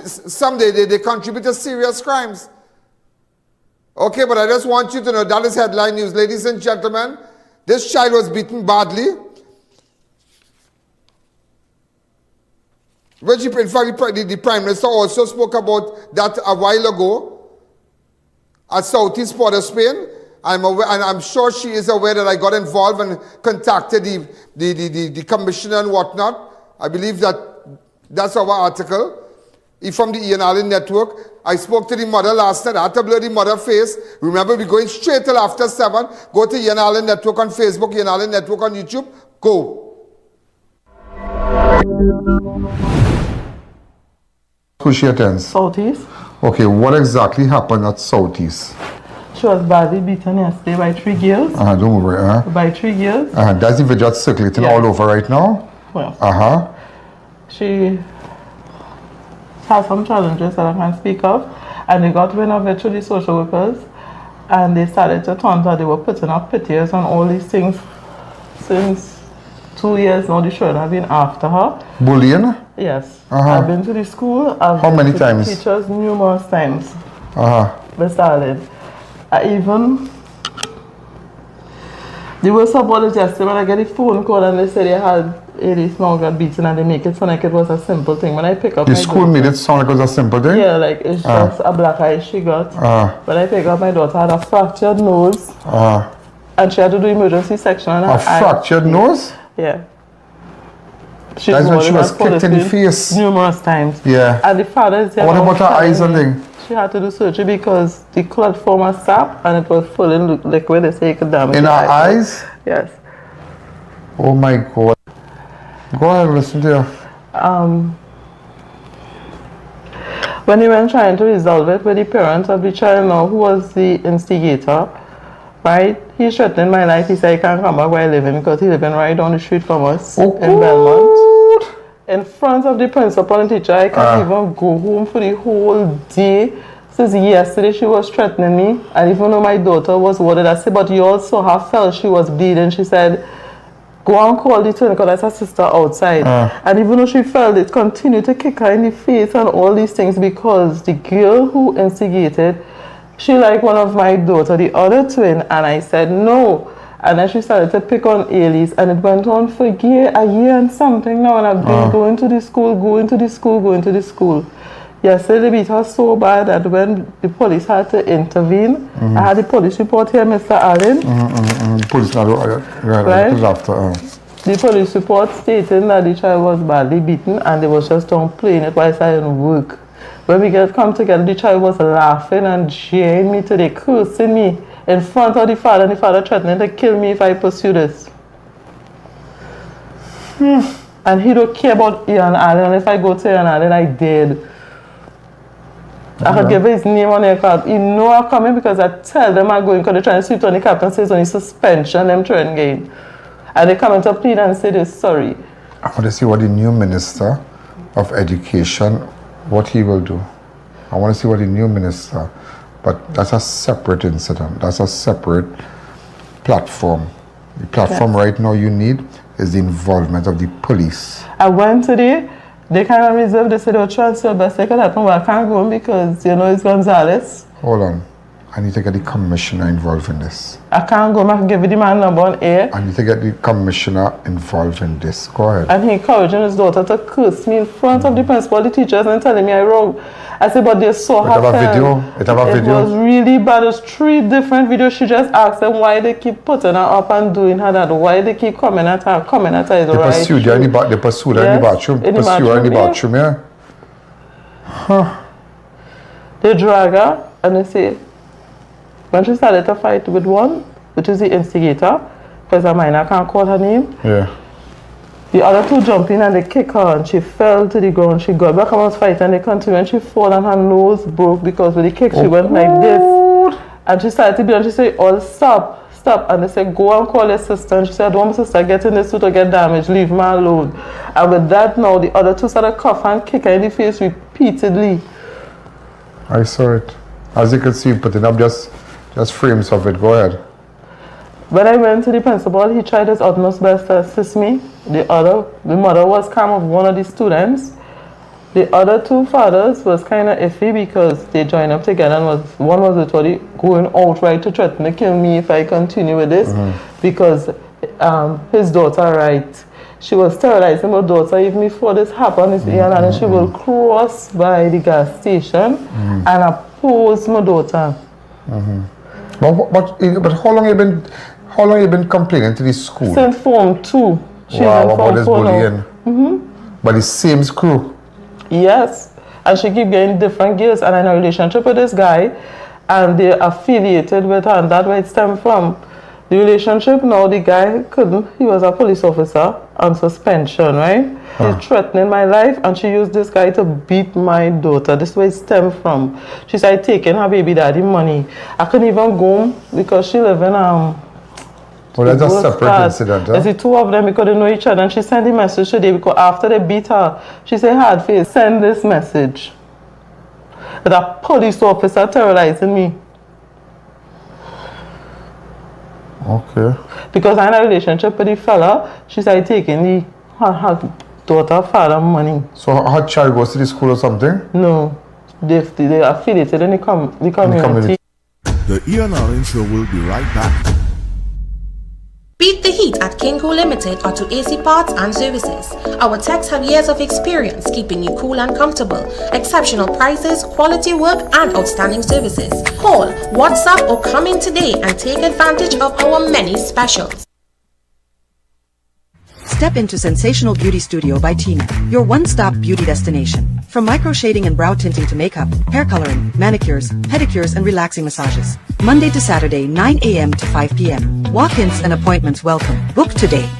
some they contribute to serious crimes. Okay, but I just want you to know that is headline news. Ladies and gentlemen, this child was beaten badly. Which, in fact, the Prime Minister also spoke about that a while ago at Southeast Port of Spain. I'm aware, and I'm sure she is aware that I got involved and contacted the commissioner and whatnot. I believe that's our article. From the I.A.N network. I spoke to the mother last night. I had to blur the mother face. Remember, we're going straight till after 7. Go to I.A.N network on Facebook, I.A.N network on YouTube. Go. Who she attends? Southeast. Okay, what exactly happened at Southeast? She was badly beaten yesterday by 3 girls. Don't move right. By 3 girls. That's the video circulating all over right now. Well. She has some challenges that I can speak of, and they got wind of it through the social workers, and they started to turn that they were putting up pictures on all these things since 2 years now. They should have been after her. Bullying? Yes. I've been to the school. How many times? Teachers numerous times. They started. There was somebody yesterday when I get a phone call and they said they had a small got beaten and they make it sound like it was a simple thing. When I pick up the school made it sound like it was a simple thing? Yeah, like it's just a black eye she got. When I pick up my daughter had a fractured nose. And she had to do emergency section on her eye. Fractured nose? Yeah. That's when she was kicked in the face. Numerous times. Yeah. And the father is what about her eyes and thing? She had to do surgery because the clot formed a sap and it was full in liquid. They say it could damage in her eyes? Yes. Oh my God. Go ahead, listen to you. When they went trying to resolve it with the parents of the child now, who was the instigator, right? He threatened my life. He said he can't come back where I live in because he living right down the street from us in Belmont. In front of the principal and teacher, I can't even go home for the whole day. Since yesterday, she was threatening me. And even though my daughter was warded, I said, but you also have felt she was bleeding. She said, go and call the clinic, that's her sister outside. And even though she felt it, continued to kick her in the face and all these things because the girl who instigated, she liked one of my daughter, the other twin, and I said no. And then she started to pick on Ailey's, and it went on for a year and something now, and I've been going to the school. Yesterday they beat her so bad that when the police had to intervene, I had the police report here, Mr. Allen. The police The police report stating that the child was badly beaten and they was just playing it while I didn't work. When we come together, the child was laughing and jeering me today, cursing me in front of the father, and the father threatening to kill me if I pursue this. And And he don't care about I.A.N. If I go to I.A.N, I did. I could give his name on their card. He know I'm coming because I tell them I'm going because they're trying to sweep on the captain says on his suspension, them trying again. And they come into plead and say they're sorry. I want to see what the new Minister of Education, what he will do. I want to see what the new minister, but that's a separate incident. That's a separate platform. The platform right now you need is the involvement of the police. I went today. They kind of reserved, they said they'll transfer best they could happen, but I can't go because, you know, it's Gonzalez. Hold on. I need to get the commissioner involved in this. I can't go, I can give you the man number on air. I need to get the commissioner involved in this. Go ahead. And he encouraging his daughter to curse me in front of the principal, the teachers, and telling me I wrong. I said, but they saw her. It was really bad. It was 3 different videos. She just asked them why they keep putting her up and doing her that. Why they keep coming at her is right. They pursued her in the bathroom. Pursue her in the bathroom, yeah. Huh. They drag her and they say, when she started to fight with one, which is the instigator, because I might not can't call her name. Yeah. The other 2 jumped in and they kicked her and she fell to the ground. She got back and was fighting and they continued and she fell and her nose broke because with the kick she went like this. And she started to beat and she said, oh, stop. And they said, go and call your sister. And she said, I don't want my sister get in this suit or get damaged. Leave me alone. And with that now, the other 2 started cuff and kick her in the face repeatedly. I saw it. As you can see, putting up just frames of it. Go ahead. When I went to the principal, he tried his utmost best to assist me. The mother was calm of one of the students. The other 2 fathers was kind of iffy because they joined up together and one was literally going outright to threaten to kill me if I continue with this because his daughter, she was sterilizing my daughter even before this happened. And she will cross by the gas station and oppose my daughter. But how long have you been complaining to this school? Since Form 2. She's wow, in about this bullying. Now. But the same crew. Yes, and she keep getting different girls and in a relationship with this guy and they're affiliated with her and that's where it stemmed from. The relationship now, the guy he was a police officer on suspension, right? He's threatening my life and she used this guy to beat my daughter. This is where it stemmed from. She started taking her baby daddy money. I couldn't even go because she live in well, that's a separate incident. There's the 2 of them because they know each other and she sent the message today because after they beat her, she said, hard face, send this message. That a police officer terrorizing me. Okay. Because I'm in a relationship with the fella, she started taking her daughter father money. So her child goes to the school or something? No. They affiliated in the community. The I.A.N show will be right back. Beat the heat at Kinko Limited Auto AC Parts and Services. Our techs have years of experience keeping you cool and comfortable. Exceptional prices, quality work, and outstanding services. Call, WhatsApp, or come in today and take advantage of our many specials. Step into Sensational Beauty Studio by Tina, your one-stop beauty destination. From micro shading and brow tinting to makeup, hair coloring, manicures, pedicures, and relaxing massages. Monday to Saturday, 9 a.m. to 5 p.m. Walk-ins and appointments welcome. Book today.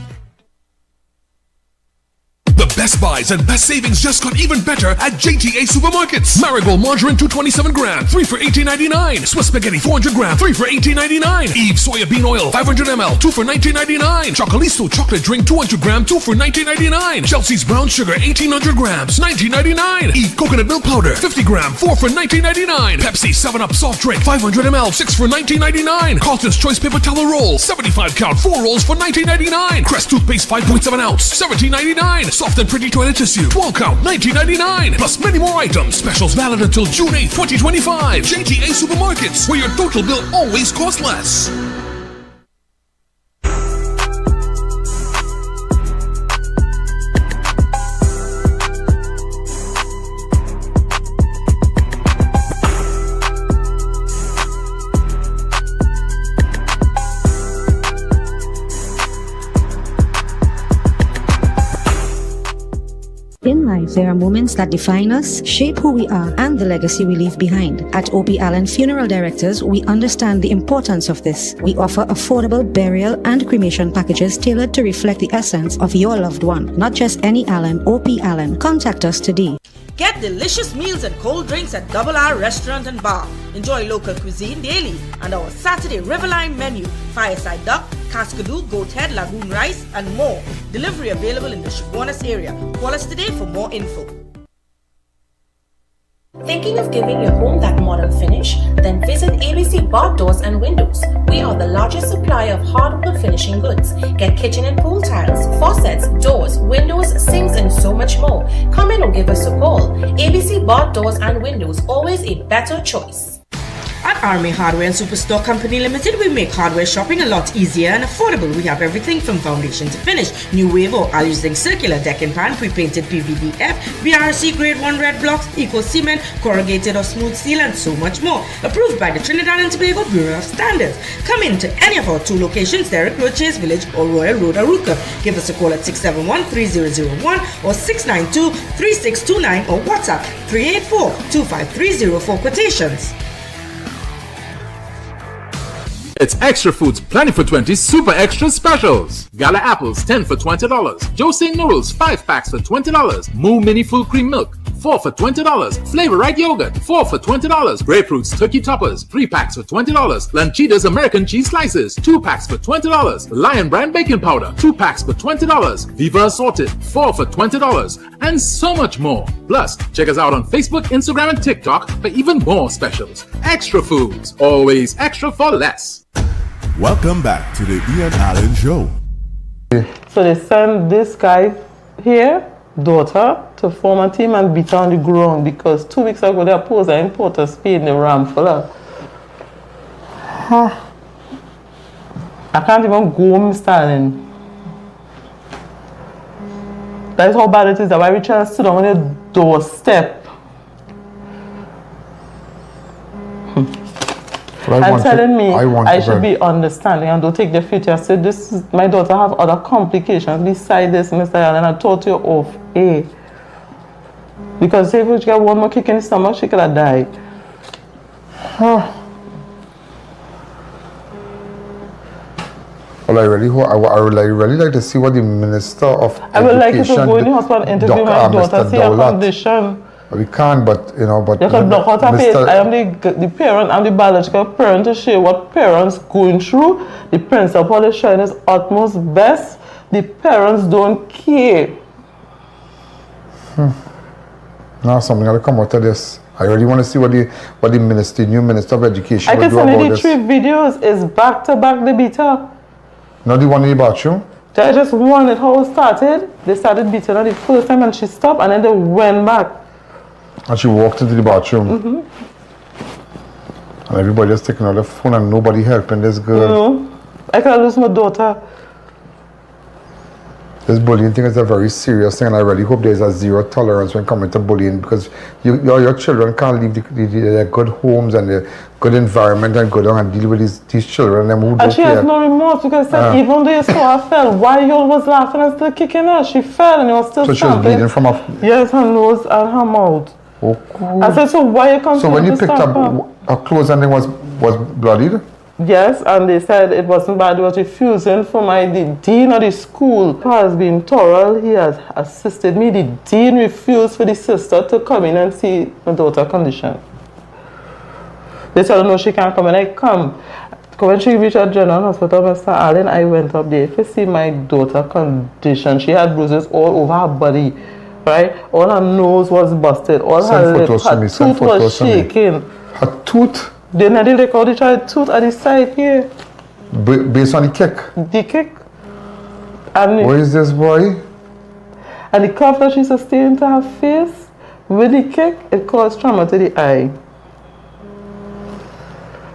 The best buys and best savings just got even better at JTA Supermarkets. Marigold margarine 227 gram, 3 for $18.99. Swiss spaghetti 400 gram, 3 for $18.99. Eve soybean oil 500 ml, 2 for $19.99. Chocolisto chocolate drink 200 gram, 2 for $19.99. Chelsea's brown sugar 1800 grams, $19.99. Eve coconut milk powder 50 gram, 4 for $19.99. Pepsi 7-Up soft drink 500 ml, 6 for $19.99. Carlton's choice paper towel roll 75 count, 4 rolls for $19.99. Crest toothpaste 5.7 ounce, $17.99. Soft and pretty toilet tissue 12 count, $19.99. Plus many more items. Specials valid until June 8, 2025. JTA Supermarkets, where your total bill always costs less. In life, life, there are moments that define us, shape who we are, and the legacy we leave behind. At I.A.N Funeral Directors, we understand the importance of this. We offer affordable burial and cremation packages tailored to reflect the essence of your loved one. Not just any Allen, I.A.N. Contact us today. Get delicious meals and cold drinks at Double R Restaurant and Bar. Enjoy local cuisine daily and our Saturday Riverline menu, fireside duck, cascadoo, goat head, lagoon rice, and more. Delivery available in the Chaguanas area. Call us today for more info. Thinking of giving your home that modern finish? Then visit ABC Bar Doors and Windows. We are the largest supplier of hardwood finishing goods. Get kitchen and pool tiles, faucets, doors, windows, sinks, and so much more. Come in or give us a call. ABC Bar Doors and Windows, always a better choice. At Army Hardware and Superstore Company Limited, we make hardware shopping a lot easier and affordable. We have everything from foundation to finish. New wave or using circular deck and pan, pre-painted PVDF, BRC grade 1 red blocks, eco cement, corrugated or smooth steel, and so much more. Approved by the Trinidad and Tobago Bureau of Standards. Come in to any of our 2 locations, Derrick Road, Chase Village, or Royal Road, Aruca. Give us a call at 671-3001 or 692-3629 or WhatsApp 384-253 for quotations. It's Extra Foods Plenty for 20 Super Extra Specials. Gala apples 10 for $20. Joe St. Noodles 5 packs for $20. Moo Mini Full Cream Milk 4 for $20. Flavor Right Yogurt 4 for $20. Grapefruits Turkey Toppers 3 packs for $20. Lanchitas American Cheese Slices 2 packs for $20. Lion Brand Baking Powder 2 packs for $20. Viva Assorted 4 for $20. And so much more. Plus, check us out on Facebook, Instagram, and TikTok for even more specials. Extra Foods, always extra for less. Welcome back to the I.A.N Show. So they sent this guy here, daughter, to form a team and beat her on the ground because 2 weeks ago they opposed her in Port of Spain, the ram for her. I can't even go, Mr. Allen. That's how bad it is. That why we try to sit down on your doorstep. And telling me I should be understanding and don't take the future. I said, this is, my daughter have other complications beside this, Mr. Allen. I told you off, because if she got one more kick in the stomach, she could have died. Well, I would really like to see what the Minister of I would like you to go in the hospital and interview my daughter, see her condition. We can't, but you know, but you can block out her face. I am the parent, I'm the biological parent to share what parents going through. The principal is trying his utmost best. The parents don't care. Now something got to come out of this. I really want to see what the minister, new Minister of Education, I will can do send about you the this. 3 videos. Is back to back the beater. Not the one in the bathroom. I just wanted how it started. They started beating her the first time and she stopped and then they went back. And she walked into the bathroom. And everybody just taking out the phone and nobody helping this girl. No, I can't lose my daughter. This bullying thing is a very serious thing, and I really hope there's a zero tolerance when it comes to bullying, because your children can't leave their good homes and their good environment and go down and deal with these children. And she has no remorse because even though you saw her fell, why you was laughing and still kicking her? She fell and you was still so stamping. She was bleeding from her... Yes, her nose and her mouth. Oh, cool. I said, so why you continue So when you to picked stamp up her clothes and it was bloodied? Yes, and they said it wasn't bad. It was refusing for the dean of the school has been thorough. He has assisted me. The dean refused for the sister to come in and see my daughter's condition. They said, no, she can't come. And I come. When she reached at General Hospital, Mr. Allen, I went up there to see my daughter's condition. She had bruises all over her body, right? All her nose was busted. All her lips, her tooth was shaking. Her tooth? They nearly take out the tooth at the side here. Based on the kick? The kick. And what is this, boy? And the cuff that she sustained to her face with the kick, it caused trauma to the eye.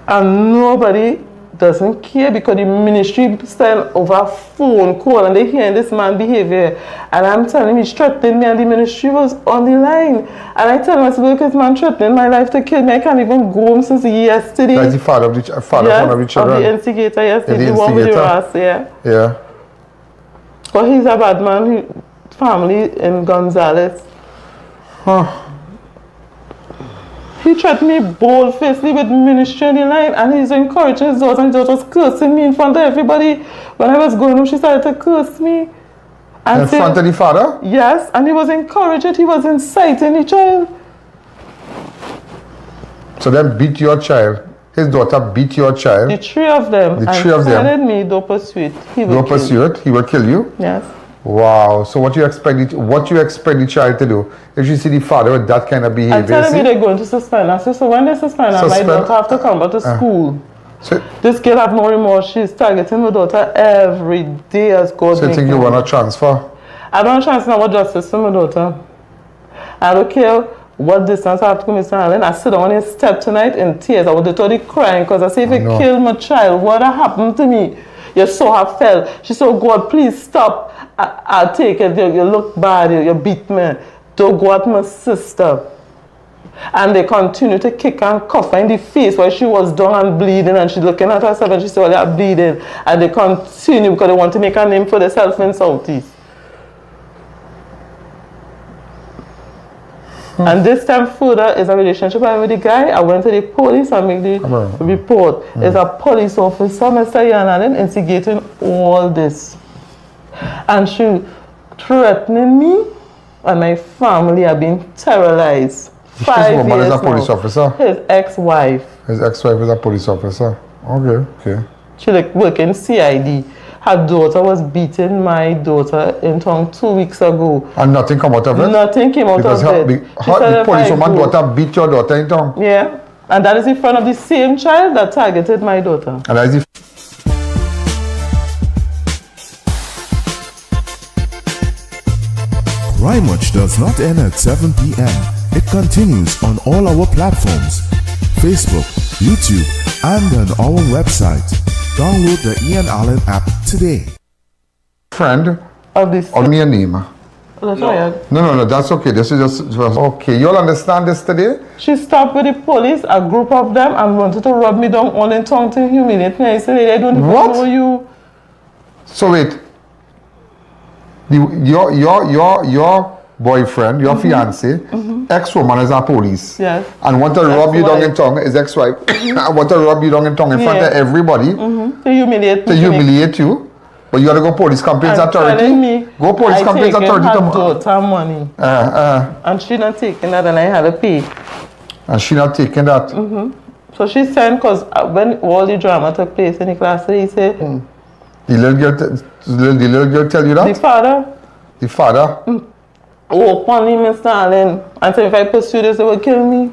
And nobody doesn't care because the ministry send over phone call and they hearing this man's behavior. And I'm telling him he's threatening me and the ministry was on the line. And I tell him, I said, look, this man threatening my life to kill me. I can't even go home since yesterday. That's the father of the one of the children? Of the instigator, yes. The one with the ass, yeah. Yeah. But he's a bad man. Family in Gonzales. He threatened me bold-facedly with ministry on the line, and he's encouraging his daughter, and his daughter was cursing me in front of everybody. When I was going home, she started to curse me. And in front of the father? Yes, and he was encouraging, he was inciting the child. So then beat your child. His daughter beat your child. The three of them. The three of them. And me, don't pursue it. He will pursue it. He will kill you. Yes. Wow. So what you expect the child to do if you see the father with that kind of behavior? I'm telling me they're going to suspend her. So when they suspend her, my daughter have to come back to school. So this girl have no remorse. She's targeting my daughter every day as God. So you think you want to transfer? I don't transfer my justice to my daughter. I don't care what distance I have to come, Mr. Allen. I sit on his step tonight in tears. I was totally crying because I say, if you kill my child, what happened to me? You saw her fell. She said, God, please stop. I'll take it. You look bad. You beat me. Don't go at my sister. And they continue to kick and cuff her in the face while she was down and bleeding. And she's looking at herself and she said, well, you're bleeding. And they continue because they want to make a name for themselves in Southeast. And this time further is a relationship I have with the guy. I went to the police and made the report. There's a police officer, Mr. I.A.N, instigating all this. And she threatening me and my family are being terrorized. 5 years is a police officer? His ex-wife. His ex-wife is a police officer. Okay. She like working CID. Her daughter was beating my daughter in town 2 weeks ago. And nothing come out of it? Nothing came out of it. Because the policewoman daughter beat your daughter in town? Yeah. And that is in front of the same child that targeted my daughter. And that is Crime Watch does not end at 7 p.m. It continues on all our platforms, Facebook, YouTube, and on our website. Download the I.A.N app today. Friend of this. Or me a name? No, that's okay. This is just okay. You'll understand this today? She stopped with the police, a group of them, and wanted to rub me down all in tongue to humiliate me. I said, I don't even know you. So wait. Your boyfriend, your fiance, ex-woman is a police. Yes. And want to rub you down in tongue, his ex-wife. And want to rub you down in tongue in front of everybody. To humiliate me. To humiliate you. But you got to go police complaints authority. Me, go police complaints authority. I taken her daughter money. And she not taking that and I had to pay. And she not taking that? So she sent, because when all the drama took place in the class, he said... The little girl tell you that? The father. The father? Openly, Mr. Allen. And said if I pursue this, they will kill me.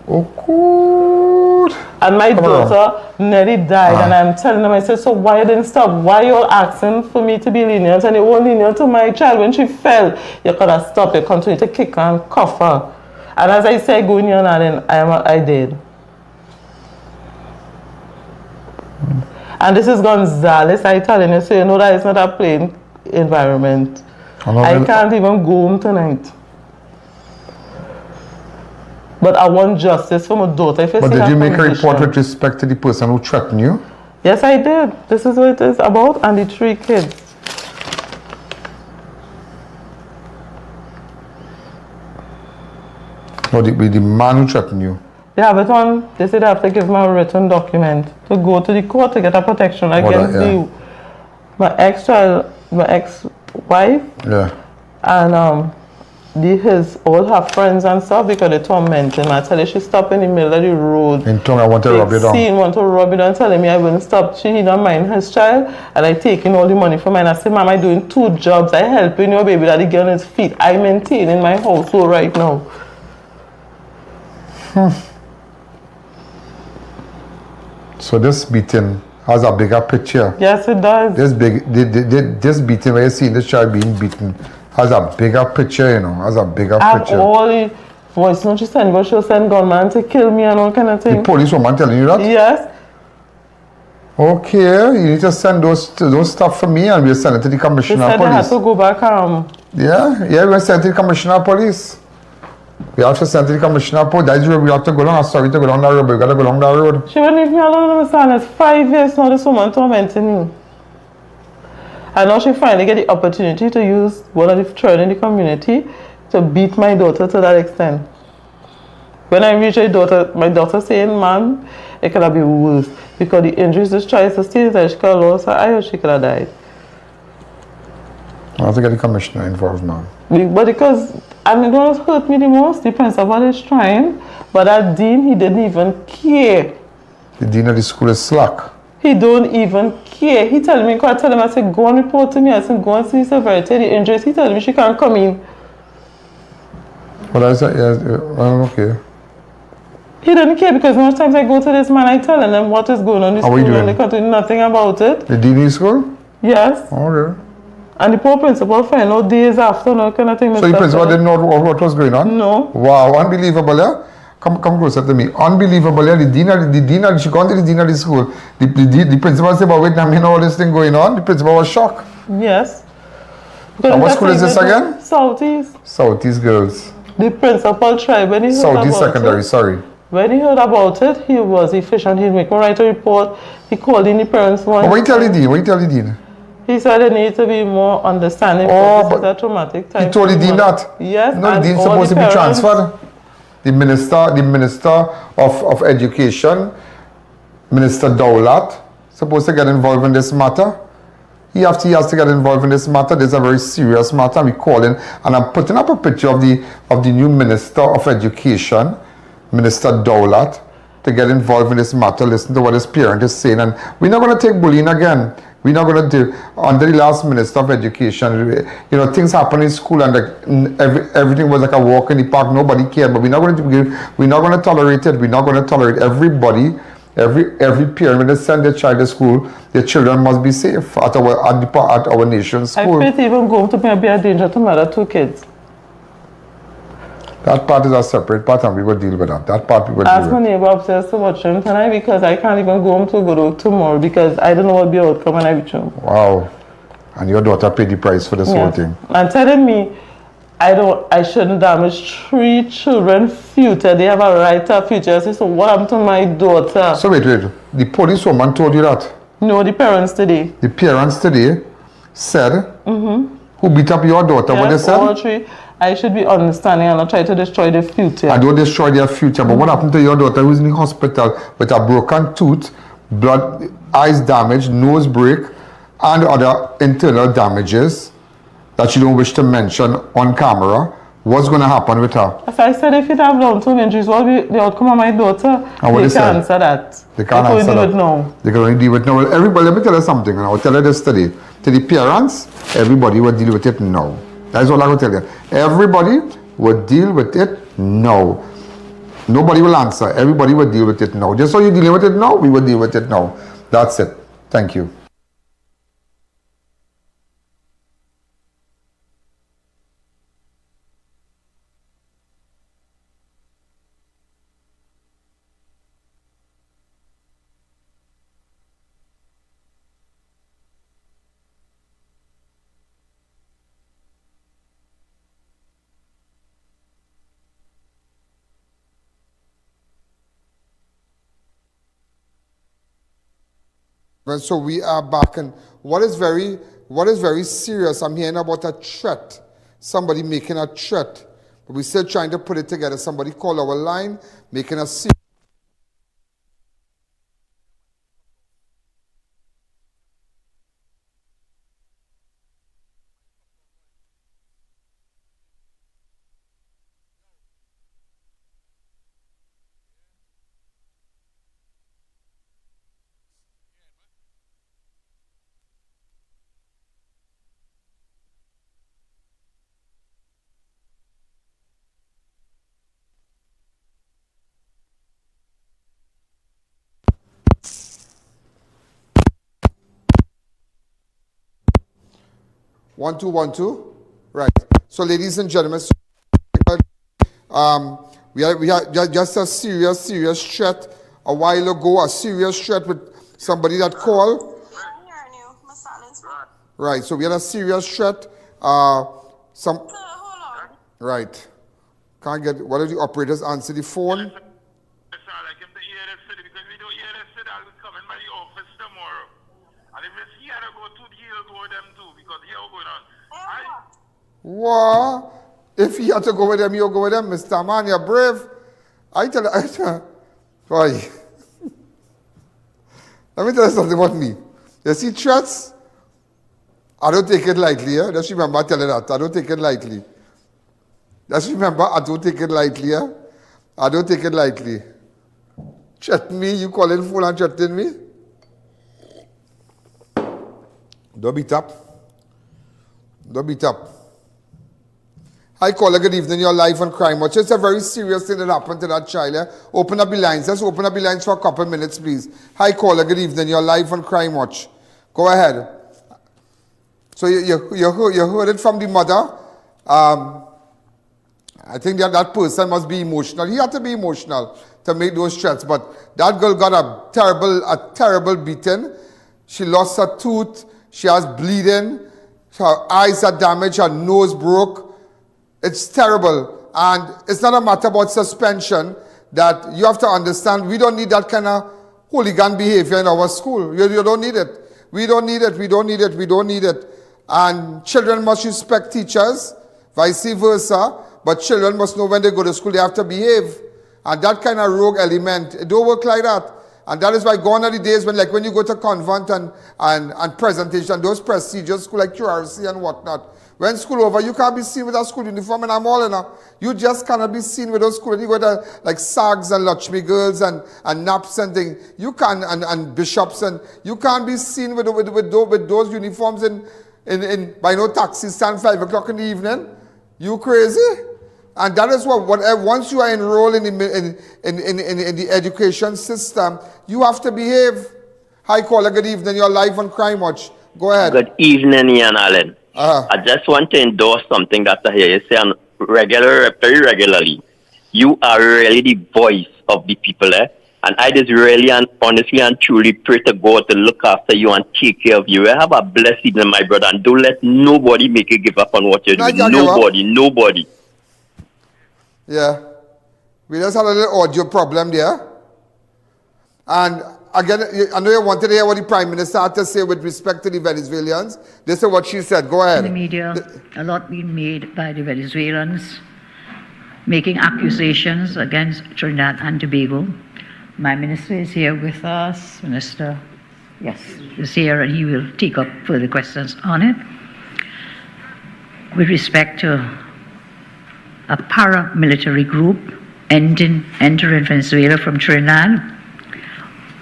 Oh, good. And my daughter nearly died. And I'm telling them, I said, so why you didn't stop? Why you all asking for me to be lenient? And they were lenient to my child. When she fell, you could have stopped. You continue to kick her and cuff her. And as I said, going on, and I did. And this is Gonzales, I telling you, so you know that it's not a plain environment. I can't even go home tonight. But I want justice for my daughter. But did you make a report with respect to the person who threatened you? Yes, I did. This is what it is about, and the 3 kids. No, the man who threatened you? They have it on, they said they have to give me a written document to go to the court to get a protection against my ex-wife. Yeah. And all her friends and stuff because they tormenting me. I tell her she stopped in the middle of the road. In tongue, I want to rub you down. Want to rub you down, telling me I wouldn't stop. She don't mind his child, and I taking all the money from her. And I said, Mom, I'm doing 2 jobs. I helping your baby daddy get on his feet. I maintaining my household right now. So this beating has a bigger picture. Yes, it does. This beating, where you see this child being beaten, has a bigger picture, you know, has a bigger picture. And all the voice notes she send, but she'll send gunman to kill me and all kind of thing. The police woman telling you that? Yes. Okay, you need to send those stuff for me and we'll send it to the commissioner of police. They said they had to go back we'll send it to the commissioner of police. We have to send to the commissioner of police. That's where we have to go down. I'm sorry to go down that road, but we got to go down that road. She won't leave me alone, understand. It's 5 years now this woman tormenting me. And now she finally get the opportunity to use one of the children in the community to beat my daughter to that extent. When I reached my daughter saying, "Man, it could have been worse because the injuries just tried to stay there. She could have lost her eye or she could have died." I have to get the commissioner involved now. But because, and it was hurt me the most, the principal is trying, but that dean, he didn't even care. The dean of the school is slack. He don't even care. He tell me, I tell him, I said, go and report to me. I said, go and see severity of the injuries. He told me she can't come in. Well, I said, yes, okay. He didn't care because most times I go to this man, I tell him what is going on in the How school are you and they can't do nothing about it. The dean of the school? Yes. Okay. And the poor principal found out days after, no kind of thing. So the principal didn't know what was going on? No. Wow, unbelievable, yeah? Come closer to me. Unbelievable, yeah? She gone to the dean of the school. The principal said, but wait, now you know all this thing going on? The principal was shocked. Yes. And what school is this again? Southeast. Southeast Girls. The principal tried when he heard Southeast about Secondary, it. sorry. When he heard about it, he was efficient. He'd make me write a report. He called in the parents one. What you tell the dean? He said they need to be more understanding because this is a traumatic time. He told the dean that? Yes. No, the dean's supposed to be transferred. The minister of education, Minister Dowlat, supposed to get involved in this matter. He has to get involved in this matter. This is a very serious matter. We calling, and I'm putting up a picture of the new Minister of Education, Minister Dowlat, to get involved in this matter. Listen to what his parent is saying, and we're not going to take bullying again. We're not going to do, under the last Minister of Education, you know, things happen in school and everything was like a walk in the park, nobody cared, but we're not going to tolerate it. We're not going to tolerate everybody, every parent, when they send their child to school, their children must be safe at our nation's school. I can't even go to be a danger to my other two kids. That part is a separate part and we will deal with that. That part we will deal with. Ask my neighbor upstairs to watch him tonight because I can't even go home to go to tomorrow because I don't know what the outcome when I reach home. Wow. And your daughter paid the price for this whole thing. And telling me I shouldn't damage 3 children's future. They have a right to a future. I say, so what happened to my daughter? So wait. The police woman told you that? No, the parents today. The parents today said, who beat up your daughter? Yes, what they said? All 3. I should be understanding and not try to destroy their future. I don't destroy their future, but what happened to your daughter who's in the hospital with a broken tooth, blood, eyes damaged, nose break, and other internal damages that you don't wish to mention on camera? What's going to happen with her? As I said, if it have long-term injuries, what will be the outcome of my daughter? They can't answer that. They can't answer that. They can only deal with it now. Everybody, let me tell you something, and I will tell you this today. To the parents, everybody will deal with it now. That's all I will tell you. Everybody will deal with it now. Nobody will answer. Everybody will deal with it now. Just so you're dealing with it now, we will deal with it now. That's it. Thank you. So we are back, and what is very serious, I'm hearing about a threat, somebody making a threat, but we're still trying to put it together. Somebody called our line, making a serious. One, two. Right. So, ladies and gentlemen, we had just a serious threat a while ago. A serious threat with somebody that called. Right. So we had a serious threat. Right. Can't get. What if the operators answer the phone? What? If he had to go with them, you go with them. Mr. Man, you're brave. I tell you, boy. Let me tell you something about me. You see threats? I don't take it lightly. Yeah? Just remember I tell you that. I don't take it lightly. Just remember, I don't take it lightly. Yeah? I don't take it lightly. Threaten me, you call it fool and threaten me? Don't beat up. Don't beat up. Hi, caller, good evening. Your live on Crime Watch. It's a very serious thing that happened to that child. Yeah? Open up the lines. Let's open up the lines for a couple minutes, please. Hi, caller, good evening. You're live on Crime Watch. Go ahead. So you heard it from the mother. I think that person must be emotional. He had to be emotional to make those threats. But that girl got a terrible beating. She lost her tooth. She has bleeding. Her eyes are damaged. Her nose broke. It's terrible. And it's not a matter about suspension. That you have to understand, we don't need that kind of hooligan behavior in our school. You don't need it. We don't need it. We don't need it. We don't need it. And children must respect teachers, vice versa. But children must know when they go to school, they have to behave. And that kind of rogue element, it don't work like that. And that is why gone are the days when you go to convent and presentation, those prestigious school like QRC and whatnot. When school over, you can't be seen with a school uniform and I'm all in. You just cannot be seen with those school. You go to like SAGs and Lakshmi girls and NAPs and things. You can't, and bishops, and you can't be seen with those uniforms by no taxi stand 5 o'clock in the evening. You crazy? And that is once you are enrolled in the education system, you have to behave. Hi, caller, good evening. You're live on Crime Watch. Go ahead. Good evening, Ian I just want to endorse something that I hear you say very regularly. You are really the voice of the people there. And I just really and honestly and truly pray to God to look after you and take care of you. Have a blessed evening, my brother, and don't let nobody make you give up on what you're doing. Nobody. Yeah. We just had a little audio problem there. And again, I know you wanted to hear what the Prime Minister had to say with respect to the Venezuelans. This is what she said. Go ahead. In the media, a lot being made by the Venezuelans, making accusations against Trinidad and Tobago. My minister is here with us. Minister, yes, is here, and he will take up further questions on it. With respect to a paramilitary group entering Venezuela from Trinidad,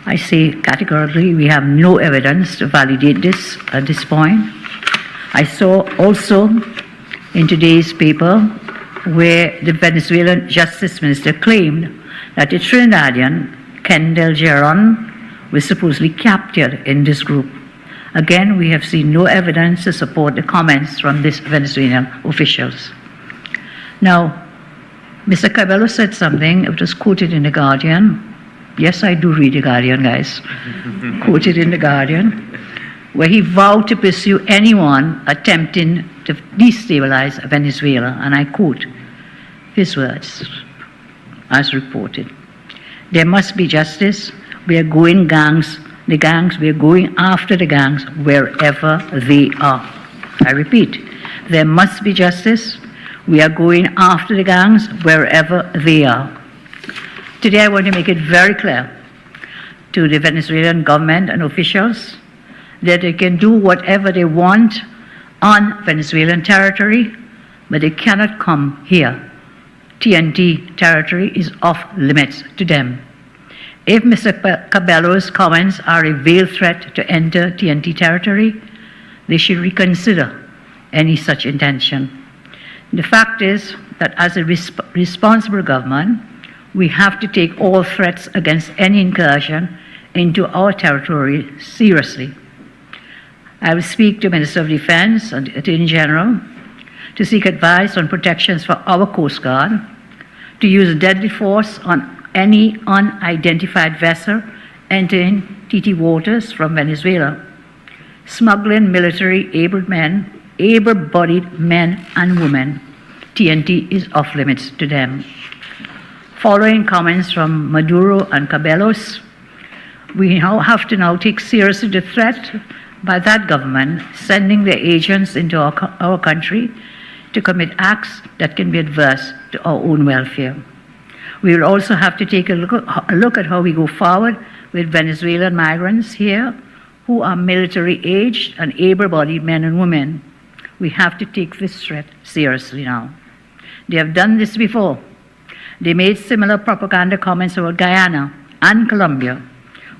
I say categorically we have no evidence to validate this at this point. I saw also in today's paper where the Venezuelan Justice Minister claimed that the Trinidadian Kendall Geron was supposedly captured in this group. Again, we have seen no evidence to support the comments from these Venezuelan officials. Now, Mr. Cabello said something, it was quoted in The Guardian. Yes, I do read The Guardian, guys. Quoted in The Guardian, where he vowed to pursue anyone attempting to destabilize Venezuela. And I quote his words, as reported. There must be justice. We are going we are going after the gangs wherever they are. I repeat, there must be justice. We are going after the gangs wherever they are. Today I want to make it very clear to the Venezuelan government and officials that they can do whatever they want on Venezuelan territory, but they cannot come here. TNT territory is off limits to them. If Mr. Cabello's comments are a veiled threat to enter TNT territory, they should reconsider any such intention. The fact is that as a responsible government, we have to take all threats against any incursion into our territory seriously. I will speak to Minister of Defense and the Attorney General to seek advice on protections for our Coast Guard, to use deadly force on any unidentified vessel entering TT waters from Venezuela, smuggling military able-bodied men and women. TNT is off limits to them. Following comments from Maduro and Cabellos, we now have to take seriously the threat by that government sending their agents into our country to commit acts that can be adverse to our own welfare. We will also have to take a look at how we go forward with Venezuelan migrants here who are military aged and able-bodied men and women. We have to take this threat seriously now. They have done this before. They made similar propaganda comments about Guyana and Colombia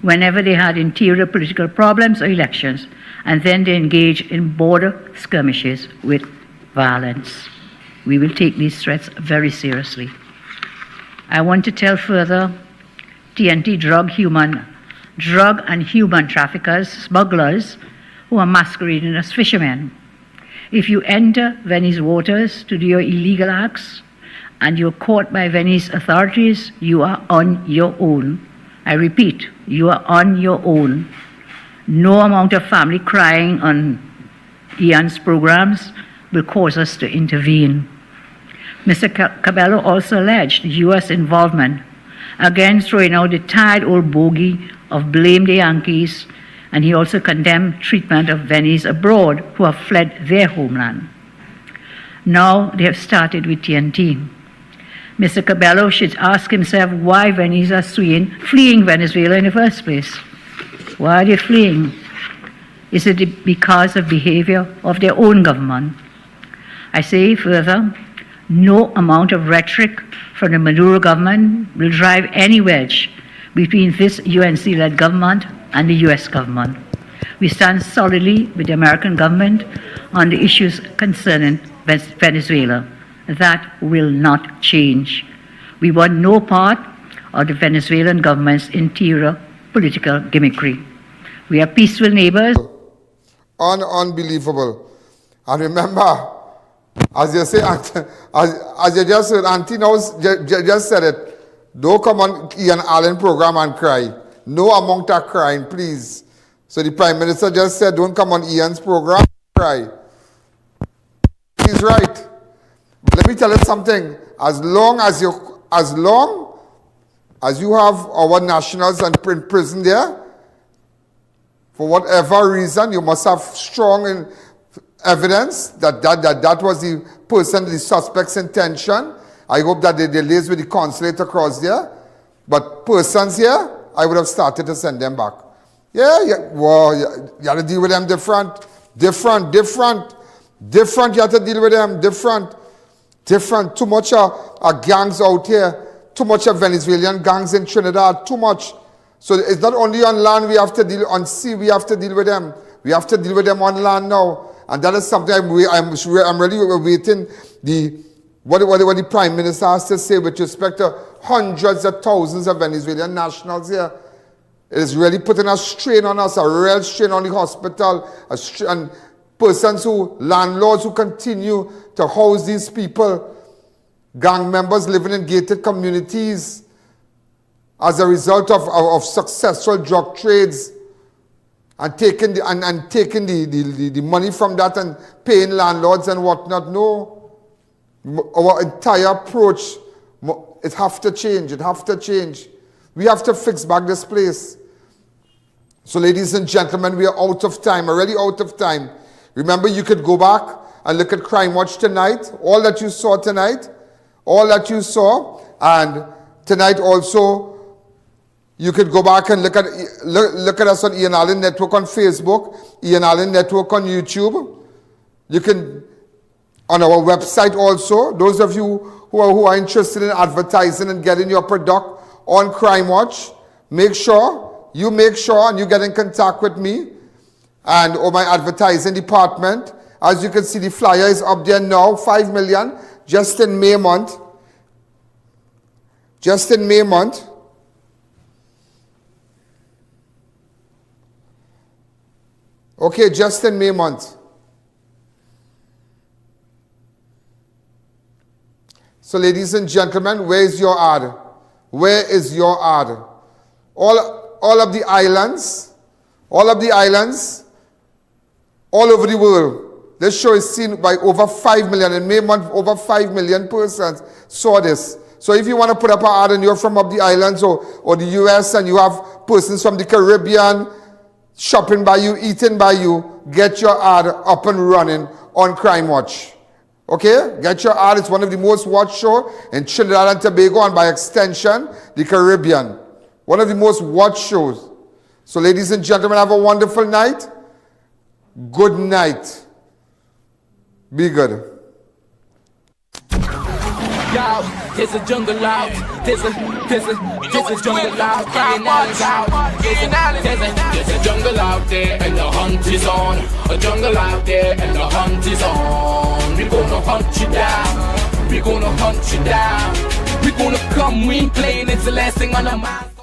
whenever they had interior political problems or elections, and then they engaged in border skirmishes with violence. We will take these threats very seriously. I want to tell further TNT drug and human traffickers, smugglers, who are masquerading as fishermen. If you enter Venice waters to do your illegal acts and you're caught by Venice authorities, you are on your own. I repeat, you are on your own. No amount of family crying on I.A.N's programs will cause us to intervene. Mr. Cabello also alleged U.S. involvement, again throwing out the tired old bogey of blame the Yankees, and he also condemned treatment of Venice abroad who have fled their homeland. Now they have started with TNT. Mr. Cabello should ask himself why Venice are fleeing Venezuela in the first place. Why are they fleeing? Is it because of behavior of their own government? I say further, no amount of rhetoric from the Maduro government will drive any wedge between this UNC-led government and the US government. We stand solidly with the American government on the issues concerning Venezuela. That will not change. We want no part of the Venezuelan government's interior political gimmickry. We are peaceful neighbors. Unbelievable. And remember, as you say, as you just heard, Auntie now just said it, don't come on I.A.N program and cry. No amount of crying, please. So the Prime Minister just said, don't come on I.A.N's program and cry. He's right. But let me tell you something. As long as you have our nationals in prison there, for whatever reason, you must have strong evidence that was the person, the suspect's intention. I hope that they liaise with the consulate across there. But persons here, I would have started to send them back. Well, you have to deal with them different. You have to deal with them different. Too much gangs out here. Too much of Venezuelan gangs in Trinidad. Too much. So it's not only on land we have to deal, on sea we have to deal with them. We have to deal with them on land now. And that is something I'm really awaiting what the Prime Minister has to say with respect to hundreds of thousands of Venezuelan nationals here. It is really putting a strain on us, a real strain on the hospital, and landlords who continue to house these people, gang members living in gated communities as a result of successful drug trades, and taking the money from that and paying landlords and whatnot. No. Our entire approach, it have to change. It have to change. We have to fix back this place. So ladies and gentlemen, we are out of time, already out of time. Remember, you could go back and look at Crime Watch tonight, all that you saw tonight, and tonight also, you could go back and look at us on I.A.N Network on Facebook, I.A.N Network on YouTube. You can, on our website also, those of you who are interested in advertising and getting your product on Crime Watch, make sure and you get in contact with me or my advertising department. As you can see, the flyer is up there now, 5 million, just in May month. Okay, just in May month. So ladies and gentlemen, where is your ad? Where is your ad? All of the islands, all over the world. This show is seen by over 5 million. In May month, over 5 million persons saw this. So if you want to put up an ad and you're from up the islands or the US and you have persons from the Caribbean shopping by you, eating by you, get your ad up and running on Crime Watch. Okay? Get your ad. It's one of the most watched shows in Trinidad and Tobago and by extension, the Caribbean. One of the most watched shows. So ladies and gentlemen, have a wonderful night. Good night. Be good. Yo, there's a jungle out. There's a jungle out. There's a jungle out there and the hunt is on. A jungle out there and the hunt is on. We gonna hunt you down. We gonna hunt you down. We gonna come, we ain't playing, it's the last thing on our mind.